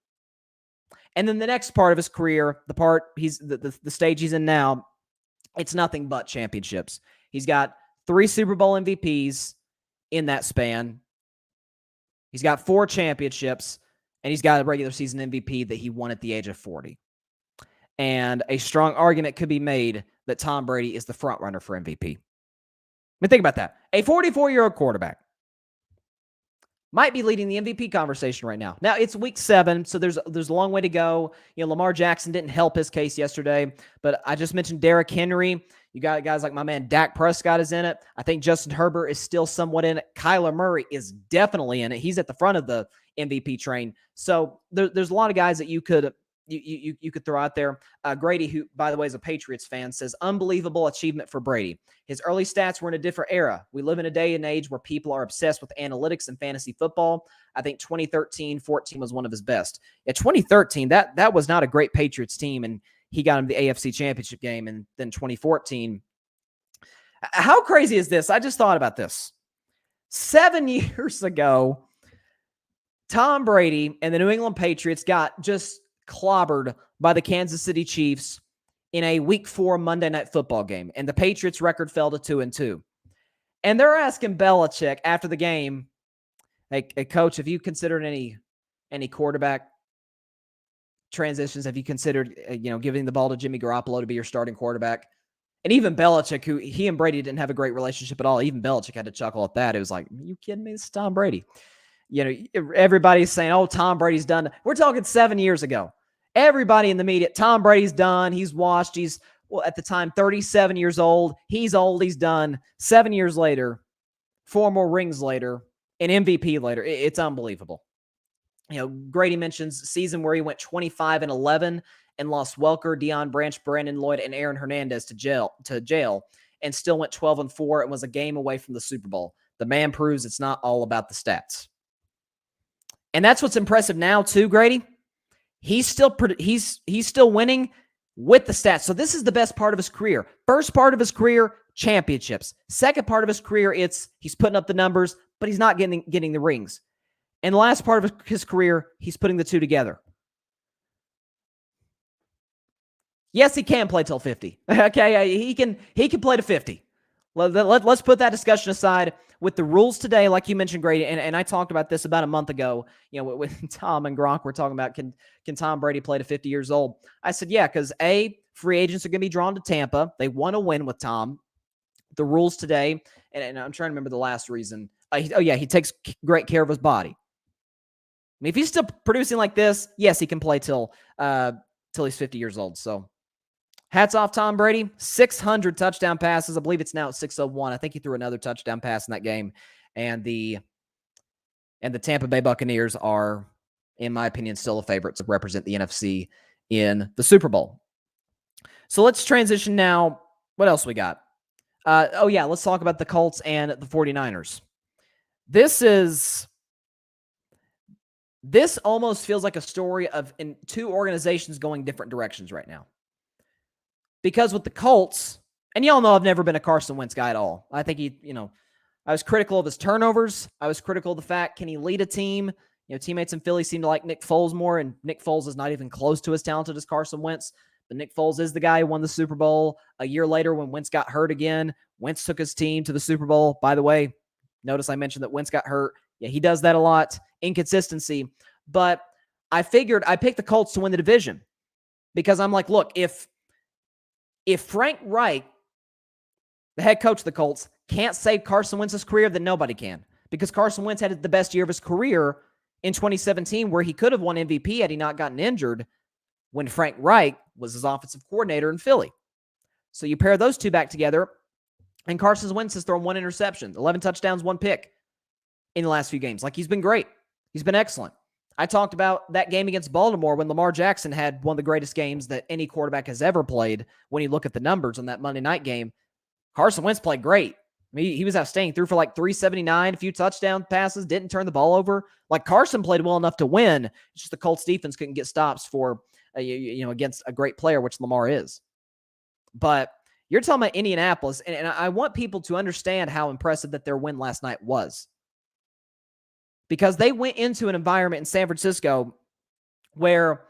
And then the next part of his career, the part the stage he's in now, it's nothing but championships. He's got 3 Super Bowl MVPs in that span. He's got 4 championships, and he's got a regular season MVP that he won at the age of 40. And a strong argument could be made that Tom Brady is the front runner for MVP. I mean, think about that. A 44-year-old quarterback might be leading the MVP conversation right now. Now, it's week 7, so there's a long way to go. Lamar Jackson didn't help his case yesterday, but I just mentioned Derrick Henry. You got guys like my man Dak Prescott is in it. I think Justin Herbert is still somewhat in it. Kyler Murray is definitely in it. He's at the front of the MVP train. So there's a lot of guys that you could throw out there. Grady, who, by the way, is a Patriots fan, says, unbelievable achievement for Brady. His early stats were in a different era. We live in a day and age where people are obsessed with analytics and fantasy football. I think 2013-14 was one of his best. At 2013, that was not a great Patriots team, and he got him the AFC Championship game. And then 2014. How crazy is this? I just thought about this. 7 years ago, Tom Brady and the New England Patriots got just clobbered by the Kansas City Chiefs in a Week 4 Monday Night Football game, and the Patriots' record fell to 2-2. And they're asking Belichick after the game, hey, Coach, have you considered any quarterback transitions? Have you considered giving the ball to Jimmy Garoppolo to be your starting quarterback? And even Belichick, who he and Brady didn't have a great relationship at all, even Belichick had to chuckle at that. It was like, are you kidding me? This is Tom Brady. Everybody's saying, oh, Tom Brady's done. We're talking 7 years ago. Everybody in the media, Tom Brady's done. He's washed. He's, at the time, 37 years old. He's old. He's done. 7 years later, 4 more rings later, an MVP later. It's unbelievable. Grady mentions season where he went 25-11 and lost Welker, Deion Branch, Brandon Lloyd, and Aaron Hernandez to jail, and still went 12-4 and was a game away from the Super Bowl. The man proves it's not all about the stats. And that's what's impressive now too, Grady. He's still winning with the stats. So this is the best part of his career. First part of his career, championships. Second part of his career, he's putting up the numbers, but he's not getting the rings. And the last part of his career, he's putting the two together. Yes, he can play till 50. Okay, he can play to 50. Let's put that discussion aside. With the rules today, like you mentioned, Grady, and I talked about this about a month ago, with Tom and Gronk, we're talking about can Tom Brady play to 50 years old? I said, yeah, because free agents are going to be drawn to Tampa. They want to win with Tom. The rules today, and I'm trying to remember the last reason. He takes great care of his body. I mean, if he's still producing like this, yes, he can play till he's 50 years old. So hats off Tom Brady. 600 touchdown passes. I believe it's now at 601. I think he threw another touchdown pass in that game. And the Tampa Bay Buccaneers are, in my opinion, still a favorite to represent the NFC in the Super Bowl. So let's transition now. What else we got? Let's talk about the Colts and the 49ers. This almost feels like a story of in two organizations going different directions right now. Because with the Colts, and y'all know I've never been a Carson Wentz guy at all. I think I was critical of his turnovers. I was critical of the fact, can he lead a team? Teammates in Philly seem to like Nick Foles more, and Nick Foles is not even close to as talented as Carson Wentz. But Nick Foles is the guy who won the Super Bowl. A year later, when Wentz got hurt again, Wentz took his team to the Super Bowl. By the way, notice I mentioned that Wentz got hurt. Yeah, he does that a lot. Inconsistency. But I figured I picked the Colts to win the division because I'm like, look, if Frank Reich, the head coach of the Colts, can't save Carson Wentz's career, then nobody can. Because Carson Wentz had the best year of his career in 2017, where he could have won MVP had he not gotten injured, when Frank Reich was his offensive coordinator in Philly. So you pair those two back together, and Carson Wentz has thrown one interception, 11 touchdowns, 1 pick in the last few games. Like, he's been great. He's been excellent. I talked about that game against Baltimore when Lamar Jackson had one of the greatest games that any quarterback has ever played. When you look at the numbers on that Monday night game, Carson Wentz played great. I mean, he was outstanding. Threw for like 379, a few touchdown passes, didn't turn the ball over. Like, Carson played well enough to win. It's just the Colts defense couldn't get stops for, against a great player, which Lamar is. But you're talking about Indianapolis, and I want people to understand how impressive that their win last night was. Because they went into an environment in San Francisco where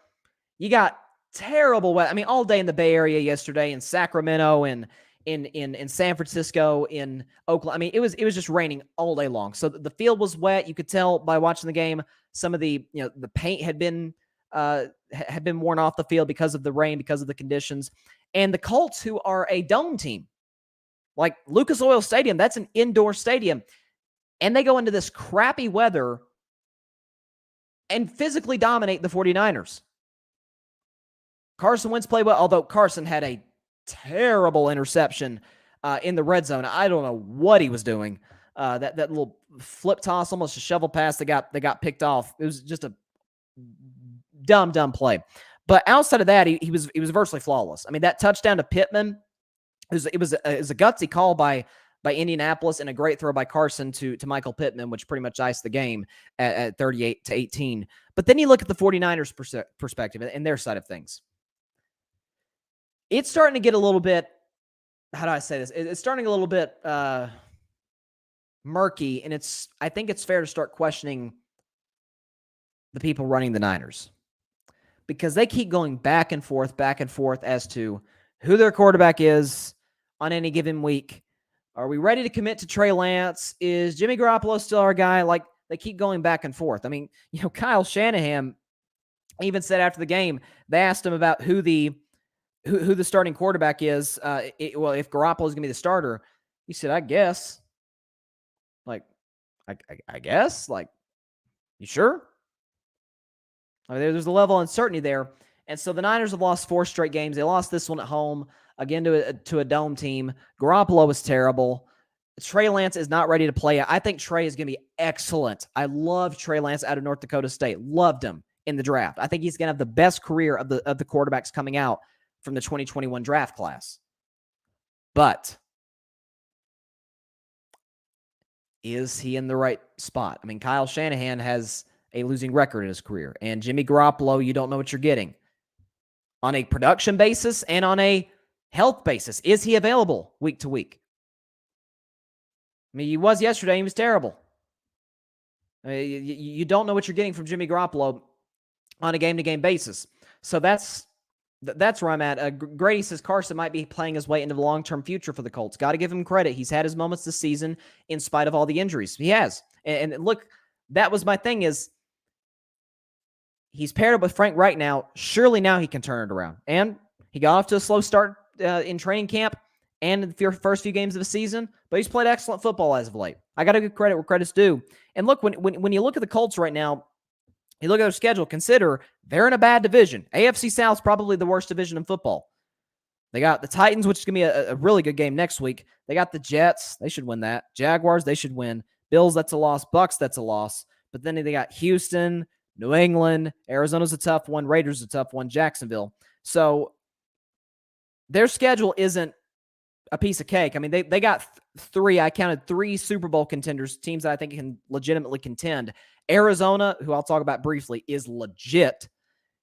you got terrible weather. I mean, all day in the Bay Area yesterday, in Sacramento, and in San Francisco, in Oakland. I mean, it was just raining all day long. So the field was wet. You could tell by watching the game. Some of the paint had been worn off the field because of the rain, because of the conditions. And the Colts, who are a dome team, like Lucas Oil Stadium, that's an indoor stadium, and they go into this crappy weather and physically dominate the 49ers. Carson Wentz played well, although Carson had a terrible interception in the red zone. I don't know what he was doing. That little flip toss, almost a shovel pass that got picked off. It was just a dumb play. But outside of that, he was virtually flawless. I mean, that touchdown to Pittman, it was a gutsy call by Indianapolis, and a great throw by Carson to Michael Pittman, which pretty much iced the game at 38-18. But then you look at the 49ers perspective and their side of things. It's starting to get a little bit, how do I say this? It's starting a little bit murky, and I think it's fair to start questioning the people running the Niners, because they keep going back and forth as to who their quarterback is on any given week. Are we ready to commit to Trey Lance? Is Jimmy Garoppolo still our guy? Like, they keep going back and forth. I mean, Kyle Shanahan even said after the game, they asked him about who the starting quarterback is. If Garoppolo is going to be the starter, he said, I guess. Like, I guess? Like, you sure? I mean, there's a level of uncertainty there. And so the Niners have lost 4 straight games. They lost this one at home, again, to a dome team. Garoppolo was terrible. Trey Lance is not ready to play. I think Trey is going to be excellent. I love Trey Lance out of North Dakota State. Loved him in the draft. I think he's going to have the best career of the quarterbacks coming out from the 2021 draft class. But is he in the right spot? I mean, Kyle Shanahan has a losing record in his career, and Jimmy Garoppolo, you don't know what you're getting on a production basis and on a health basis. Is he available week to week? I mean, he was yesterday. He was terrible. I mean, you don't know what you're getting from Jimmy Garoppolo on a game-to-game basis. So that's where I'm at. Grady says Carson might be playing his way into the long-term future for the Colts. Got to give him credit. He's had his moments this season in spite of all the injuries. He has. And look, that was my thing is he's paired up with Frank Reich now. Surely now he can turn it around. And He got off to a slow start in training camp and in the first few games of the season, but he's played excellent football as of late. I got to give credit where credit's due. And look, when you look at the Colts right now, you look at their schedule, consider they're in a bad division. AFC South's probably the worst division in football. They got the Titans, which is going to be a really good game next week. They got the Jets. They should win that. Jaguars, they should win. Bills, that's a loss. Bucks, that's a loss. But then they got Houston, New England. Arizona's a tough one. Raiders a tough one. Jacksonville. So their schedule isn't a piece of cake. I mean, they got three. I counted 3 Super Bowl contenders, teams that I think can legitimately contend. Arizona, who I'll talk about briefly, is legit.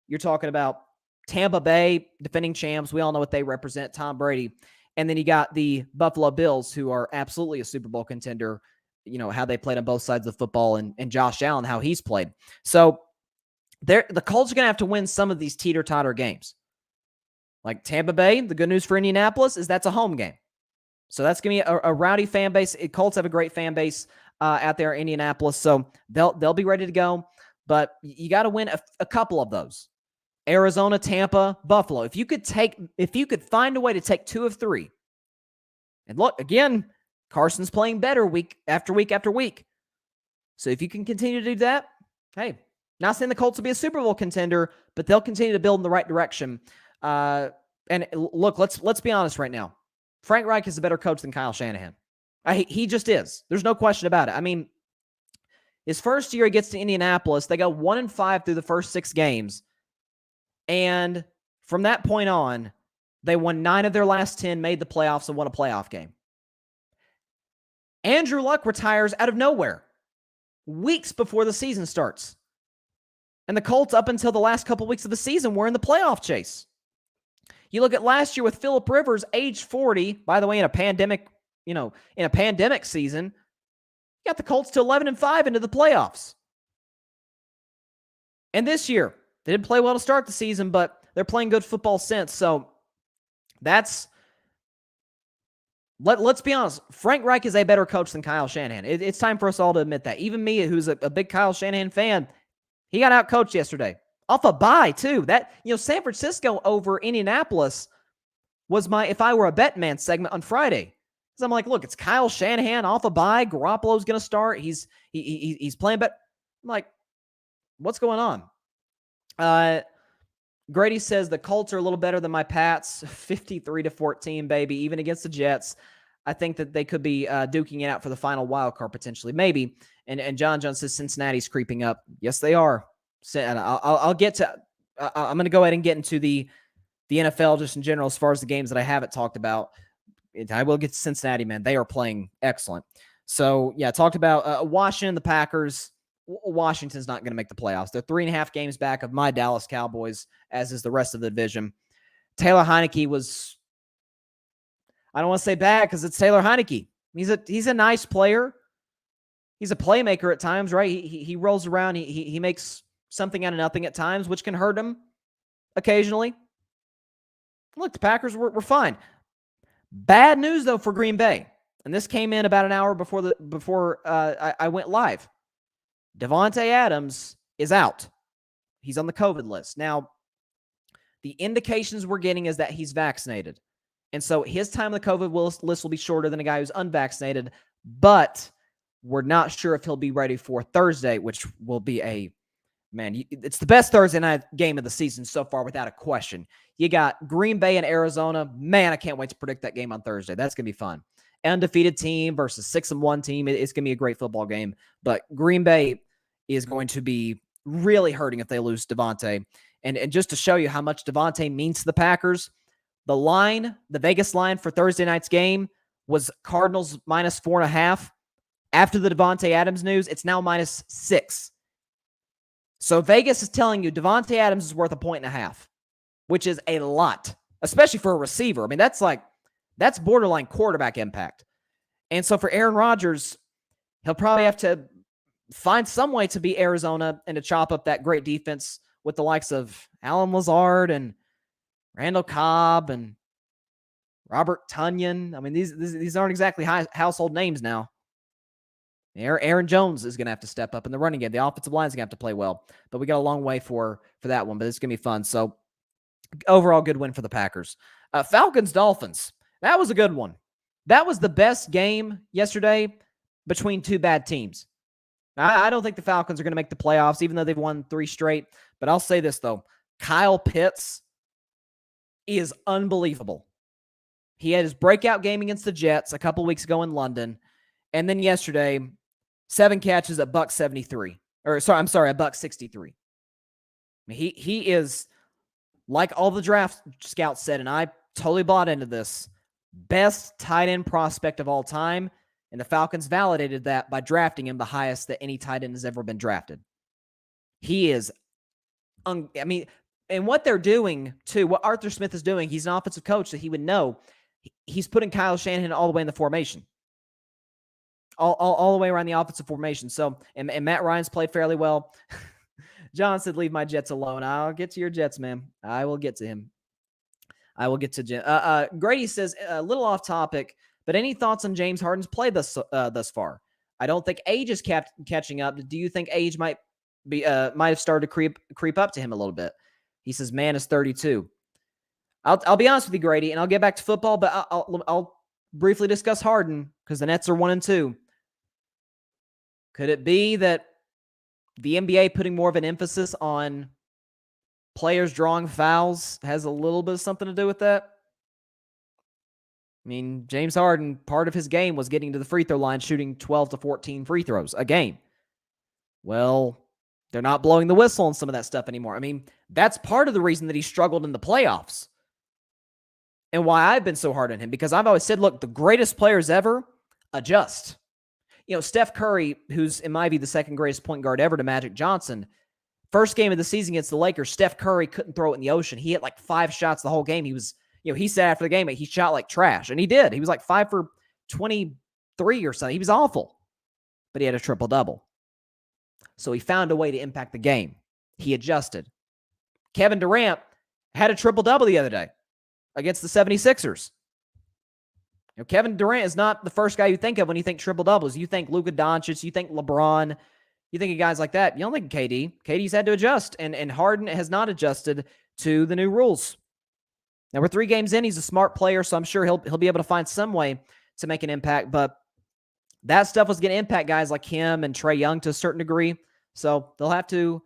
You're talking about Tampa Bay, defending champs. We all know what they represent, Tom Brady. And then you got the Buffalo Bills, who are absolutely a Super Bowl contender, you know, how they played on both sides of the football, and Josh Allen, how he's played. So the Colts are going to have to win some of these teeter-totter games. Like Tampa Bay, the good news for Indianapolis is that's a home game. So that's going to be a rowdy fan base. Colts have a great fan base out there in Indianapolis, so they'll be ready to go. But you got to win a couple of those. Arizona, Tampa, Buffalo. If you could find a way to take 2 of 3. And look, again, Carson's playing better week after week after week. So if you can continue to do that, hey, not saying the Colts will be a Super Bowl contender, but they'll continue to build in the right direction. And look, let's be honest right now. Frank Reich is a better coach than Kyle Shanahan. He just is. There's no question about it. I mean, his first year he gets to Indianapolis, they go 1-5 through the first 6 games. And from that point on, they won 9 of their last 10, made the playoffs, and won a playoff game. Andrew Luck retires out of nowhere, weeks before the season starts. And the Colts, up until the last couple weeks of the season, were in the playoff chase. You look at last year with Phillip Rivers, age 40, by the way, in a pandemic season, you got the Colts to 11-5 into the playoffs. And this year, they didn't play well to start the season, but they're playing good football since. So let's be honest. Frank Reich is a better coach than Kyle Shanahan. It's time for us all to admit that. Even me, who's a big Kyle Shanahan fan, he got outcoached yesterday. Off a bye, too. That, San Francisco over Indianapolis was my If I Were a Bet Man segment on Friday. Because I'm like, look, it's Kyle Shanahan off a bye. Garoppolo's going to start. He's playing better. I'm like, what's going on? Grady says the Colts are a little better than my Pats. 53-14, baby, even against the Jets. I think that they could be duking it out for the final wild card potentially, maybe. And John Jones says Cincinnati's creeping up. Yes, they are. And I'll get to. I'm going to go ahead and get into the NFL just in general as far as the games that I haven't talked about. I will get to Cincinnati, man. They are playing excellent. So yeah, talked about Washington, the Packers. Washington's not going to make the playoffs. They're 3.5 games back of my Dallas Cowboys, as is the rest of the division. Taylor Heineke was, I don't want to say bad because it's Taylor Heineke. He's a nice player. He's a playmaker at times, right? He rolls around. He makes something out of nothing at times, which can hurt him occasionally. Look, the Packers were fine. Bad news, though, for Green Bay. And this came in about an hour before I went live. Davante Adams is out. He's on the COVID list. Now, the indications we're getting is that he's vaccinated. And so his time on the COVID list will be shorter than a guy who's unvaccinated, but we're not sure if he'll be ready for Thursday, which will be it's the best Thursday night game of the season so far without a question. You got Green Bay and Arizona. Man, I can't wait to predict that game on Thursday. That's going to be fun. Undefeated team versus 6-1 team. It's going to be a great football game, but Green Bay is going to be really hurting if they lose Davante. And just to show you how much Davante means to the Packers, the Vegas line for Thursday night's game was Cardinals -4.5. After the Davante Adams news, it's now -6. So Vegas is telling you Davante Adams is worth 1.5, which is a lot, especially for a receiver. I mean, that's borderline quarterback impact. And so for Aaron Rodgers, he'll probably have to find some way to beat Arizona and to chop up that great defense with the likes of Alan Lazard and Randall Cobb and Robert Tonyan. I mean, these aren't exactly household names now. Aaron Jones is going to have to step up in the running game. The offensive line is going to have to play well. But we got a long way for that one, but it's going to be fun. So Overall, good win for the Packers. Falcons-Dolphins. That was a good one. That was the best game yesterday between two bad teams. I don't think the Falcons are going to make the playoffs, even though they've won 3 straight. But I'll say this, though. Kyle Pitts is unbelievable. He had his breakout game against the Jets a couple weeks ago in London. And then yesterday, 7 catches at $173. Or, sorry, I'm sorry, at $163. I mean, he is, like all the draft scouts said, and I totally bought into this, best tight end prospect of all time. And the Falcons validated that by drafting him the highest that any tight end has ever been drafted. He is, and what they're doing, too, what Arthur Smith is doing, he's an offensive coach, so he would know. He's putting Kyle Shanahan all the way in the formation. All the way around the offensive formation. So, and Matt Ryan's played fairly well. John said, leave my Jets alone. I'll get to your Jets, man. I will get to him. I will get to Jim. Grady says, a little off topic, but any thoughts on James Harden's play thus far? I don't think age is catching up. Do you think age might have started to creep up to him a little bit? He says, man is 32. I'll be honest with you, Grady, and I'll get back to football, but I'll briefly discuss Harden because the Nets are 1-2. Could it be that the NBA putting more of an emphasis on players drawing fouls has a little bit of something to do with that? I mean, James Harden, part of his game was getting to the free throw line, shooting 12 to 14 free throws a game. Well, they're not blowing the whistle on some of that stuff anymore. I mean, that's part of the reason that he struggled in the playoffs and why I've been so hard on him, because I've always said, look, the greatest players ever adjust. Steph Curry, who's in my view the second greatest point guard ever to Magic Johnson, first game of the season against the Lakers, Steph Curry couldn't throw it in the ocean. He hit like 5 shots the whole game. He was, he said after the game, he shot like trash. And he did. He was like 5 for 23 or something. He was awful. But he had a triple-double. So he found a way to impact the game. He adjusted. Kevin Durant had a triple-double the other day against the 76ers. Kevin Durant is not the first guy you think of when you think triple-doubles. You think Luka Doncic, you think LeBron, you think of guys like that. You don't think KD. KD's had to adjust, and Harden has not adjusted to the new rules. Now, we're 3 games in. He's a smart player, so I'm sure he'll be able to find some way to make an impact, but that stuff was going to impact guys like him and Trae Young to a certain degree, so they'll have to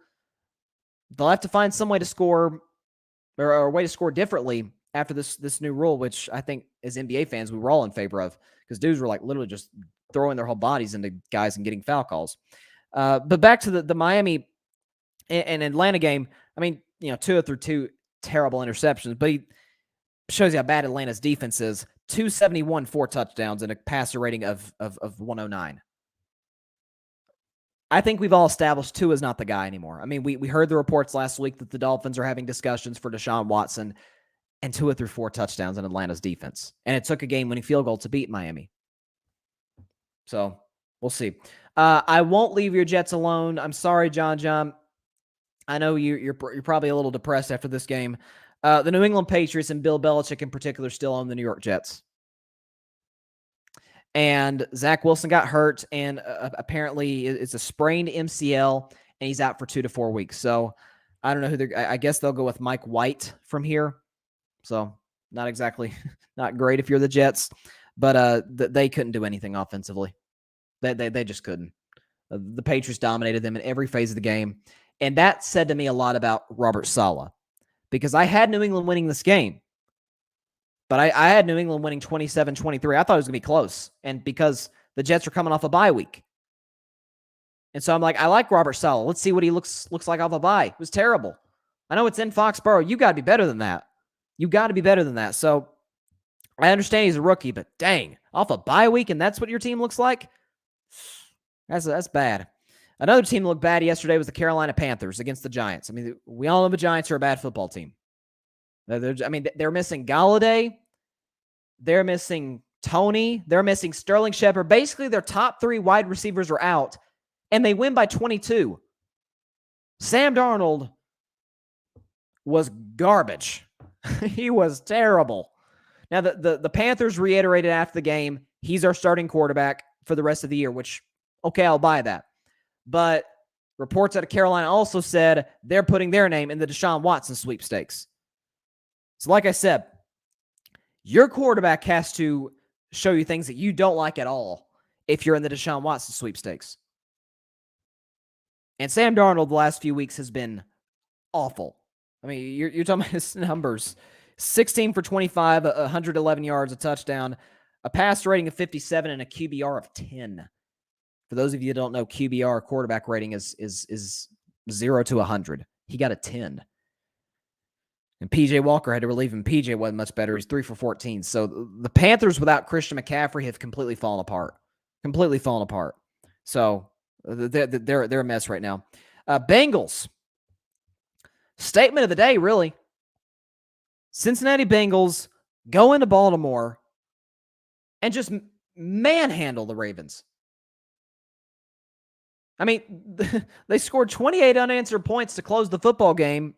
find some way to score or a way to score differently after this new rule, which I think as NBA fans, we were all in favor of, because dudes were like literally just throwing their whole bodies into guys and getting foul calls. But back to the Miami and Atlanta game, I mean, Tua threw 2 terrible interceptions, but he shows you how bad Atlanta's defense is. 271, 4 touchdowns, and a passer rating of 109. I think we've all established Tua is not the guy anymore. I mean, we heard the reports last week that the Dolphins are having discussions for Deshaun Watson, and Tua threw 4 touchdowns in Atlanta's defense. And it took a game-winning field goal to beat Miami. So, we'll see. I won't leave your Jets alone. I'm sorry, John. I know you're probably a little depressed after this game. The New England Patriots and Bill Belichick in particular still own the New York Jets. And Zach Wilson got hurt, and apparently it's a sprained MCL, and he's out for 2 to 4 weeks. So I don't know who I guess they'll go with Mike White from here. So not exactly not great if you're the Jets, but they couldn't do anything offensively. They just couldn't. The Patriots dominated them in every phase of the game, and that said to me a lot about Robert Saleh, because I had New England winning this game, but I had New England winning 27-23. I thought it was going to be close, and because the Jets are coming off a bye week. And so I'm like, I like Robert Saleh. Let's see what he looks like off a bye. It was terrible. I know it's in Foxborough. You got to be better than that. So I understand he's a rookie, but dang, off a bye week, and that's what your team looks like? That's bad. Another team that looked bad yesterday was the Carolina Panthers against the Giants. I mean, we all know the Giants are a bad football team. They're missing Galladay. They're missing Tony. They're missing Sterling Shepard. Basically, their top 3 wide receivers are out, and they win by 22. Sam Darnold was garbage. He was terrible. Now, the Panthers reiterated after the game, he's our starting quarterback for the rest of the year, which, okay, I'll buy that. But reports out of Carolina also said they're putting their name in the Deshaun Watson sweepstakes. So like I said, your quarterback has to show you things that you don't like at all if you're in the Deshaun Watson sweepstakes. And Sam Darnold the last few weeks has been awful. I mean, you're talking about his numbers. 16 for 25, 111 yards, a touchdown, a pass rating of 57, and a QBR of 10. For those of you who don't know, QBR, quarterback rating, is 0 to 100. He got a 10. And P.J. Walker had to relieve him. P.J. wasn't much better. He's 3 for 14. So the Panthers without Christian McCaffrey have completely fallen apart. Completely fallen apart. So they're a mess right now. Bengals. Statement of the day, really. Cincinnati Bengals go into Baltimore and just manhandle the Ravens. I mean, they scored 28 unanswered points to close the football game.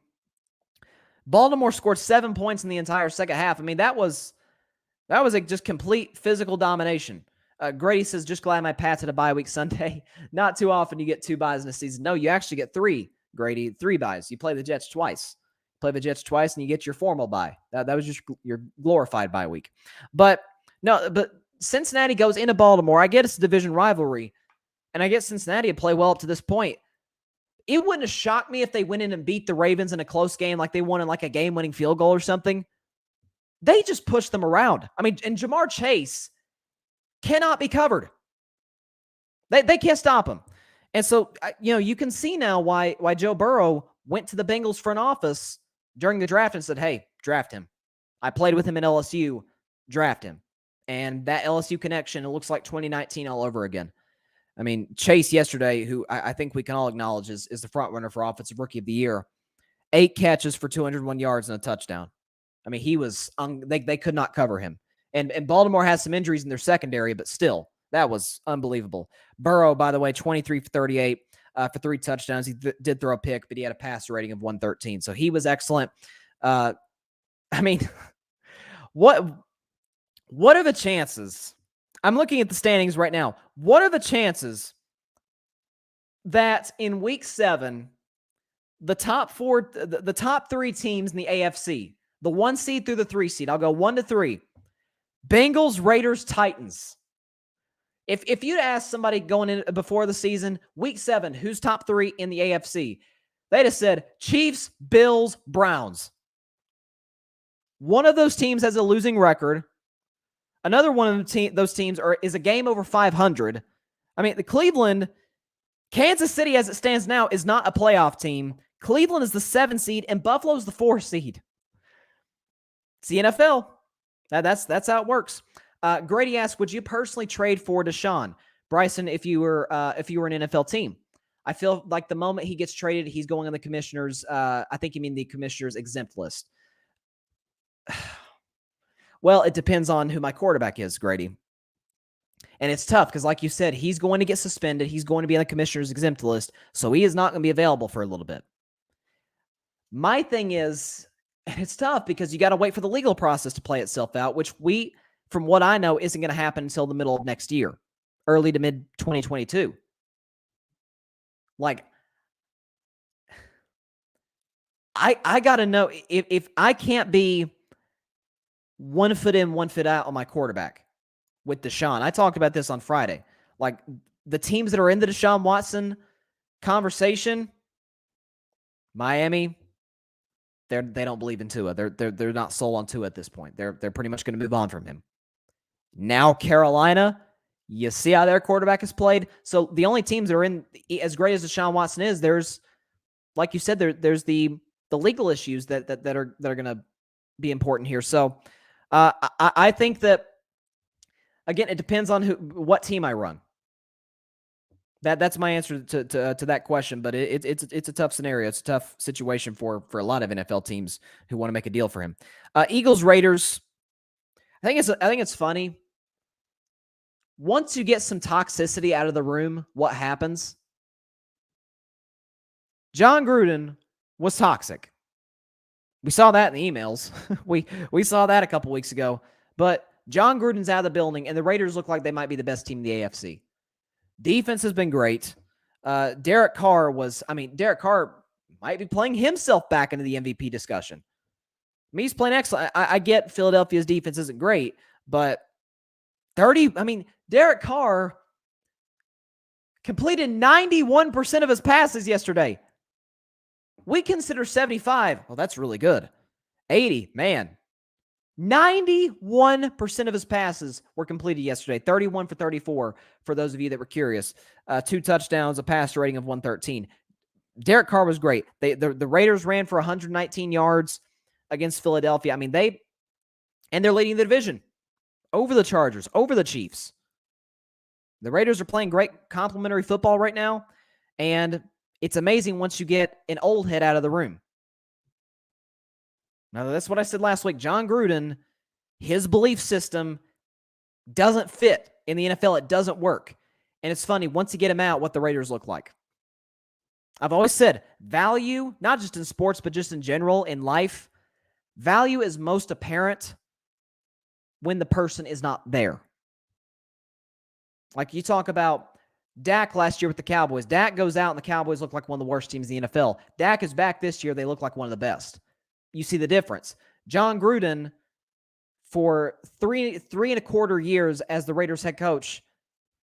Baltimore scored 7 points in the entire second half. I mean, that was a just complete physical domination. Grady says, just glad my Pats had a bye week Sunday. Not too often you get 2 byes in a season. No, you actually get 3, Grady. 3 byes. You play the Jets twice. Play the Jets twice, and you get your formal bye. That was just your glorified bye week. But Cincinnati goes into Baltimore. I get it's a division rivalry, and I get Cincinnati to play well up to this point. It wouldn't have shocked me if they went in and beat the Ravens in a close game, like they won in like a game-winning field goal or something. They just pushed them around. I mean, and Jamar Chase cannot be covered. They can't stop him. And so, you can see now why Joe Burrow went to the Bengals front office during the draft and said, hey, draft him. I played with him in LSU. Draft him. And that LSU connection, it looks like 2019 all over again. I mean, Chase yesterday, who I think we can all acknowledge is the front runner for Offensive Rookie of the Year, 8 catches for 201 yards and a touchdown. I mean, he was they could not cover him. And Baltimore has some injuries in their secondary, but still, that was unbelievable. Burrow, by the way, 23 for 38 for 3 touchdowns. He did throw a pick, but he had a passer rating of 113. So he was excellent. I mean, what are the chances? I'm looking at the standings right now. What are the chances that in week 7, the top 3 teams in the AFC, the 1 seed through the 3 seed, I'll go 1 to 3, Bengals, Raiders, Titans. If you'd asked somebody going in before the season, week 7, who's top 3 in the AFC, they'd have said Chiefs, Bills, Browns. One of those teams has a losing record. Another one of those teams is a game over 500. I mean, the Kansas City, as it stands now, is not a playoff team. Cleveland is the 7 seed, and Buffalo's the 4 seed. It's the NFL. That's how it works. Grady asked, would you personally trade for Deshaun? Bryson, if you were an NFL team. I feel like the moment he gets traded, he's going on the commissioner's, I think you mean the commissioner's exempt list. Well, it depends on who my quarterback is, Grady. And it's tough because, like you said, he's going to get suspended. He's going to be on the commissioner's exempt list, so he is not going to be available for a little bit. My thing is, and it's tough because you got to wait for the legal process to play itself out, which from what I know, isn't going to happen until the middle of next year, early to mid 2022. Like, I got to know if I can't be 1 foot in, 1 foot out on my quarterback with Deshaun. I talked about this on Friday. Like, the teams that are in the Deshaun Watson conversation, Miami, they don't believe in Tua. They're not sold on Tua at this point. They're pretty much going to move on from him. Now Carolina, you see how their quarterback has played. So the only teams that are in, as great as Deshaun Watson is, there's, like you said, there's the legal issues that are going to be important here. So I think that, again, it depends on what team I run. That's my answer to that question. But it's a tough scenario. It's a tough situation for a lot of NFL teams who want to make a deal for him. Eagles, Raiders. I think it's funny. Once you get some toxicity out of the room, what happens? John Gruden was toxic. We saw that in the emails. we saw that a couple weeks ago. But John Gruden's out of the building, and the Raiders look like they might be the best team in the AFC. Defense has been great. Derek Carr might be playing himself back into the MVP discussion. mean, he's playing excellent. I get Philadelphia's defense isn't great, but Derek Carr completed 91% of his passes yesterday. We consider 75. Well, that's really good. 80, man. 91% of his passes were completed yesterday. 31 for 34, for those of you that were curious. 2 touchdowns, a passer rating of 113. Derek Carr was great. The Raiders ran for 119 yards against Philadelphia. I mean, they're leading the division over the Chargers, over the Chiefs. The Raiders are playing great complimentary football right now, and it's amazing once you get an old head out of the room. Now, that's what I said last week. John Gruden, his belief system doesn't fit in the NFL. It doesn't work. And it's funny, once you get him out, what the Raiders look like. I've always said value, not just in sports, but just in general, in life, value is most apparent when the person is not there. Like you talk about Dak last year with the Cowboys. Dak goes out and the Cowboys look like one of the worst teams in the NFL. Dak is back this year. They look like one of the best. You see the difference. John Gruden, for three and a quarter years as the Raiders head coach,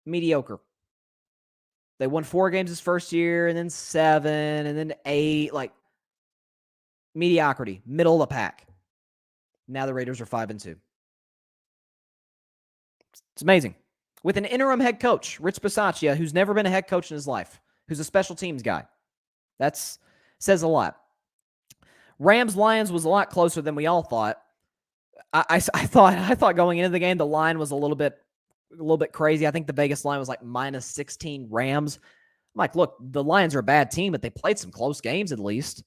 mediocre. They won 4 games his first year, and then 7, and then 8. Like, mediocrity, middle of the pack. Now the Raiders are 5-2. It's amazing. With an interim head coach, Rich Bisaccia, who's never been a head coach in his life, who's a special teams guy. That says a lot. Rams-Lions was a lot closer than we all thought. I thought going into the game the line was a little bit crazy. I think the Vegas line was like -16 Rams. I'm like, look, the Lions are a bad team, but they played some close games at least.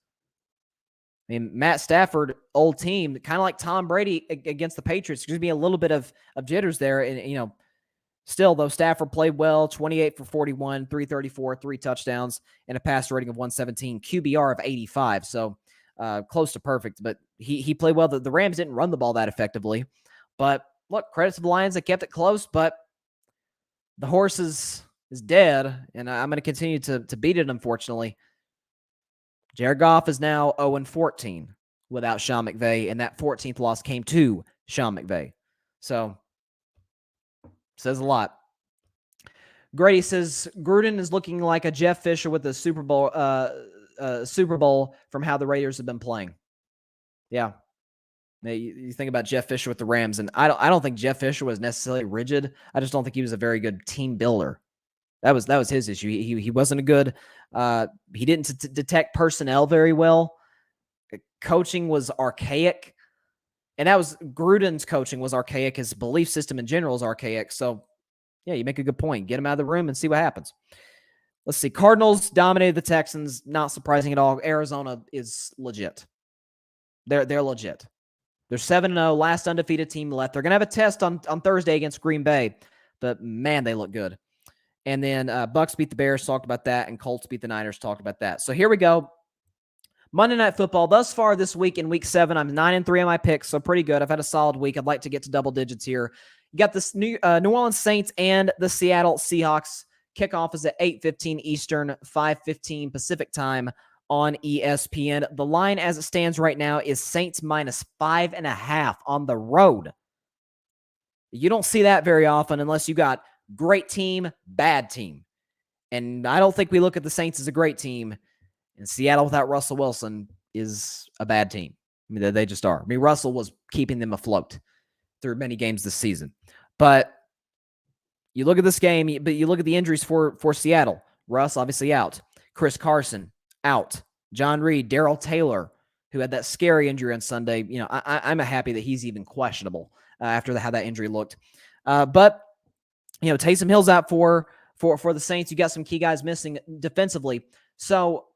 I mean, Matt Stafford, old team, kind of like Tom Brady against the Patriots. There's going to be a little bit of jitters there. And, still, though, Stafford played well, 28 for 41, 334, 3 touchdowns, and a passer rating of 117, QBR of 85. So close to perfect, but he played well. The Rams didn't run the ball that effectively. But look, credit to the Lions. They kept it close, but the horse is dead, and I'm going to continue to beat it, unfortunately. Jared Goff is now 0-14 without Sean McVay, and that 14th loss came to Sean McVay. So, says a lot. Grady says, Gruden is looking like a Jeff Fisher with the Super Bowl from how the Raiders have been playing. Yeah. You think about Jeff Fisher with the Rams, and I don't think Jeff Fisher was necessarily rigid. I just don't think he was a very good team builder. That was his issue. He wasn't a good. He didn't detect personnel very well. Coaching was archaic, and that was Gruden's coaching was archaic. His belief system in general is archaic. So, yeah, you make a good point. Get him out of the room and see what happens. Let's see. Cardinals dominated the Texans. Not surprising at all. Arizona is legit. They're legit. They're 7-0, last undefeated team left. They're going to have a test on Thursday against Green Bay, but man, they look good. And then Bucks beat the Bears, talked about that, and Colts beat the Niners, talked about that. So here we go. Monday Night Football. Thus far this week in Week 7, I'm 9-3 on my picks, so pretty good. I've had a solid week. I'd like to get to double digits here. You got the New Orleans Saints and the Seattle Seahawks. Kickoff is at 8:15 Eastern, 5:15 Pacific time on ESPN. The line as it stands right now is Saints -5.5 on the road. You don't see that very often unless you got great team, bad team. And I don't think we look at the Saints as a great team. And Seattle without Russell Wilson is a bad team. I mean, they just are. I mean, Russell was keeping them afloat through many games this season. But you look at this game, but you look at the injuries for Seattle. Russ, obviously, out. Chris Carson, out. John Reed, Darrell Taylor, who had that scary injury on Sunday. I'm happy that he's even questionable after how that injury looked. But Taysom Hill's out for the Saints. You got some key guys missing defensively. So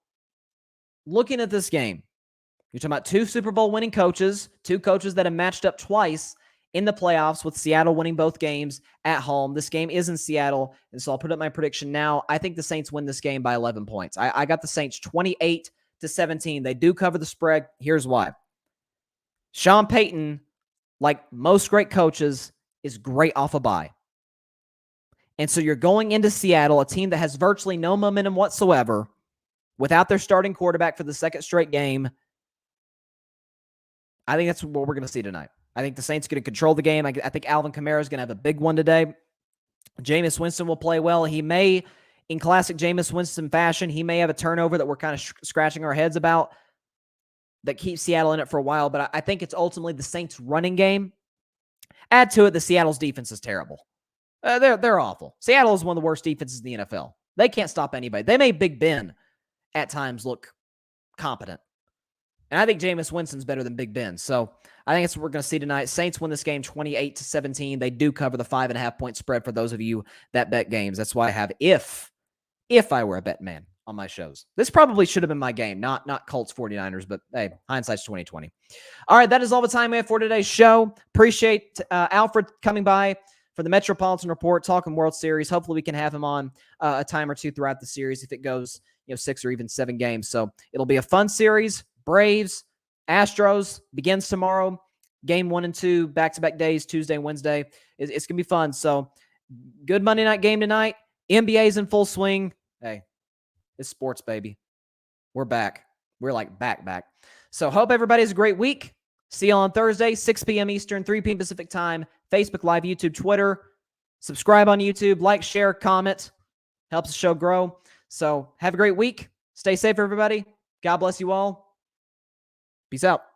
looking at this game, you're talking about 2 Super Bowl winning coaches, 2 coaches that have matched up twice in the playoffs, with Seattle winning both games at home. This game is in Seattle, and so I'll put up my prediction now. I think the Saints win this game by 11 points. I got the Saints 28-17. They do cover the spread. Here's why. Sean Payton, like most great coaches, is great off a bye. And so you're going into Seattle, a team that has virtually no momentum whatsoever, without their starting quarterback for the second straight game. I think that's what we're going to see tonight. I think the Saints are going to control the game. I think Alvin Kamara is going to have a big one today. Jameis Winston will play well. He may, in classic Jameis Winston fashion, he may have a turnover that we're kind of scratching our heads about that keeps Seattle in it for a while. But I think it's ultimately the Saints' running game. Add to it, the Seattle's defense is terrible. They're awful. Seattle is one of the worst defenses in the NFL. They can't stop anybody. They made Big Ben at times look competent. And I think Jameis Winston's better than Big Ben. So I think that's what we're going to see tonight. Saints win this game 28-17. They do cover the 5.5-point spread for those of you that bet games. That's why I have if I were a bet man on my shows. This probably should have been my game, not Colts 49ers, but hey, hindsight's 2020. All right, that is all the time we have for today's show. Appreciate Alfred coming by for the Metropolitan Report, talking World Series. Hopefully we can have him on a time or two throughout the series if it goes 6 or even 7 games. So it'll be a fun series. Braves, Astros begins tomorrow. Game 1 and 2, back-to-back days, Tuesday and Wednesday. It's going to be fun. So good Monday night game tonight. NBA's in full swing. Hey, it's sports, baby. We're back. We're like back. So hope everybody has a great week. See you on Thursday, 6 p.m. Eastern, 3 p.m. Pacific time. Facebook Live, YouTube, Twitter. Subscribe on YouTube. Like, share, comment. Helps the show grow. So have a great week. Stay safe, everybody. God bless you all. Peace out.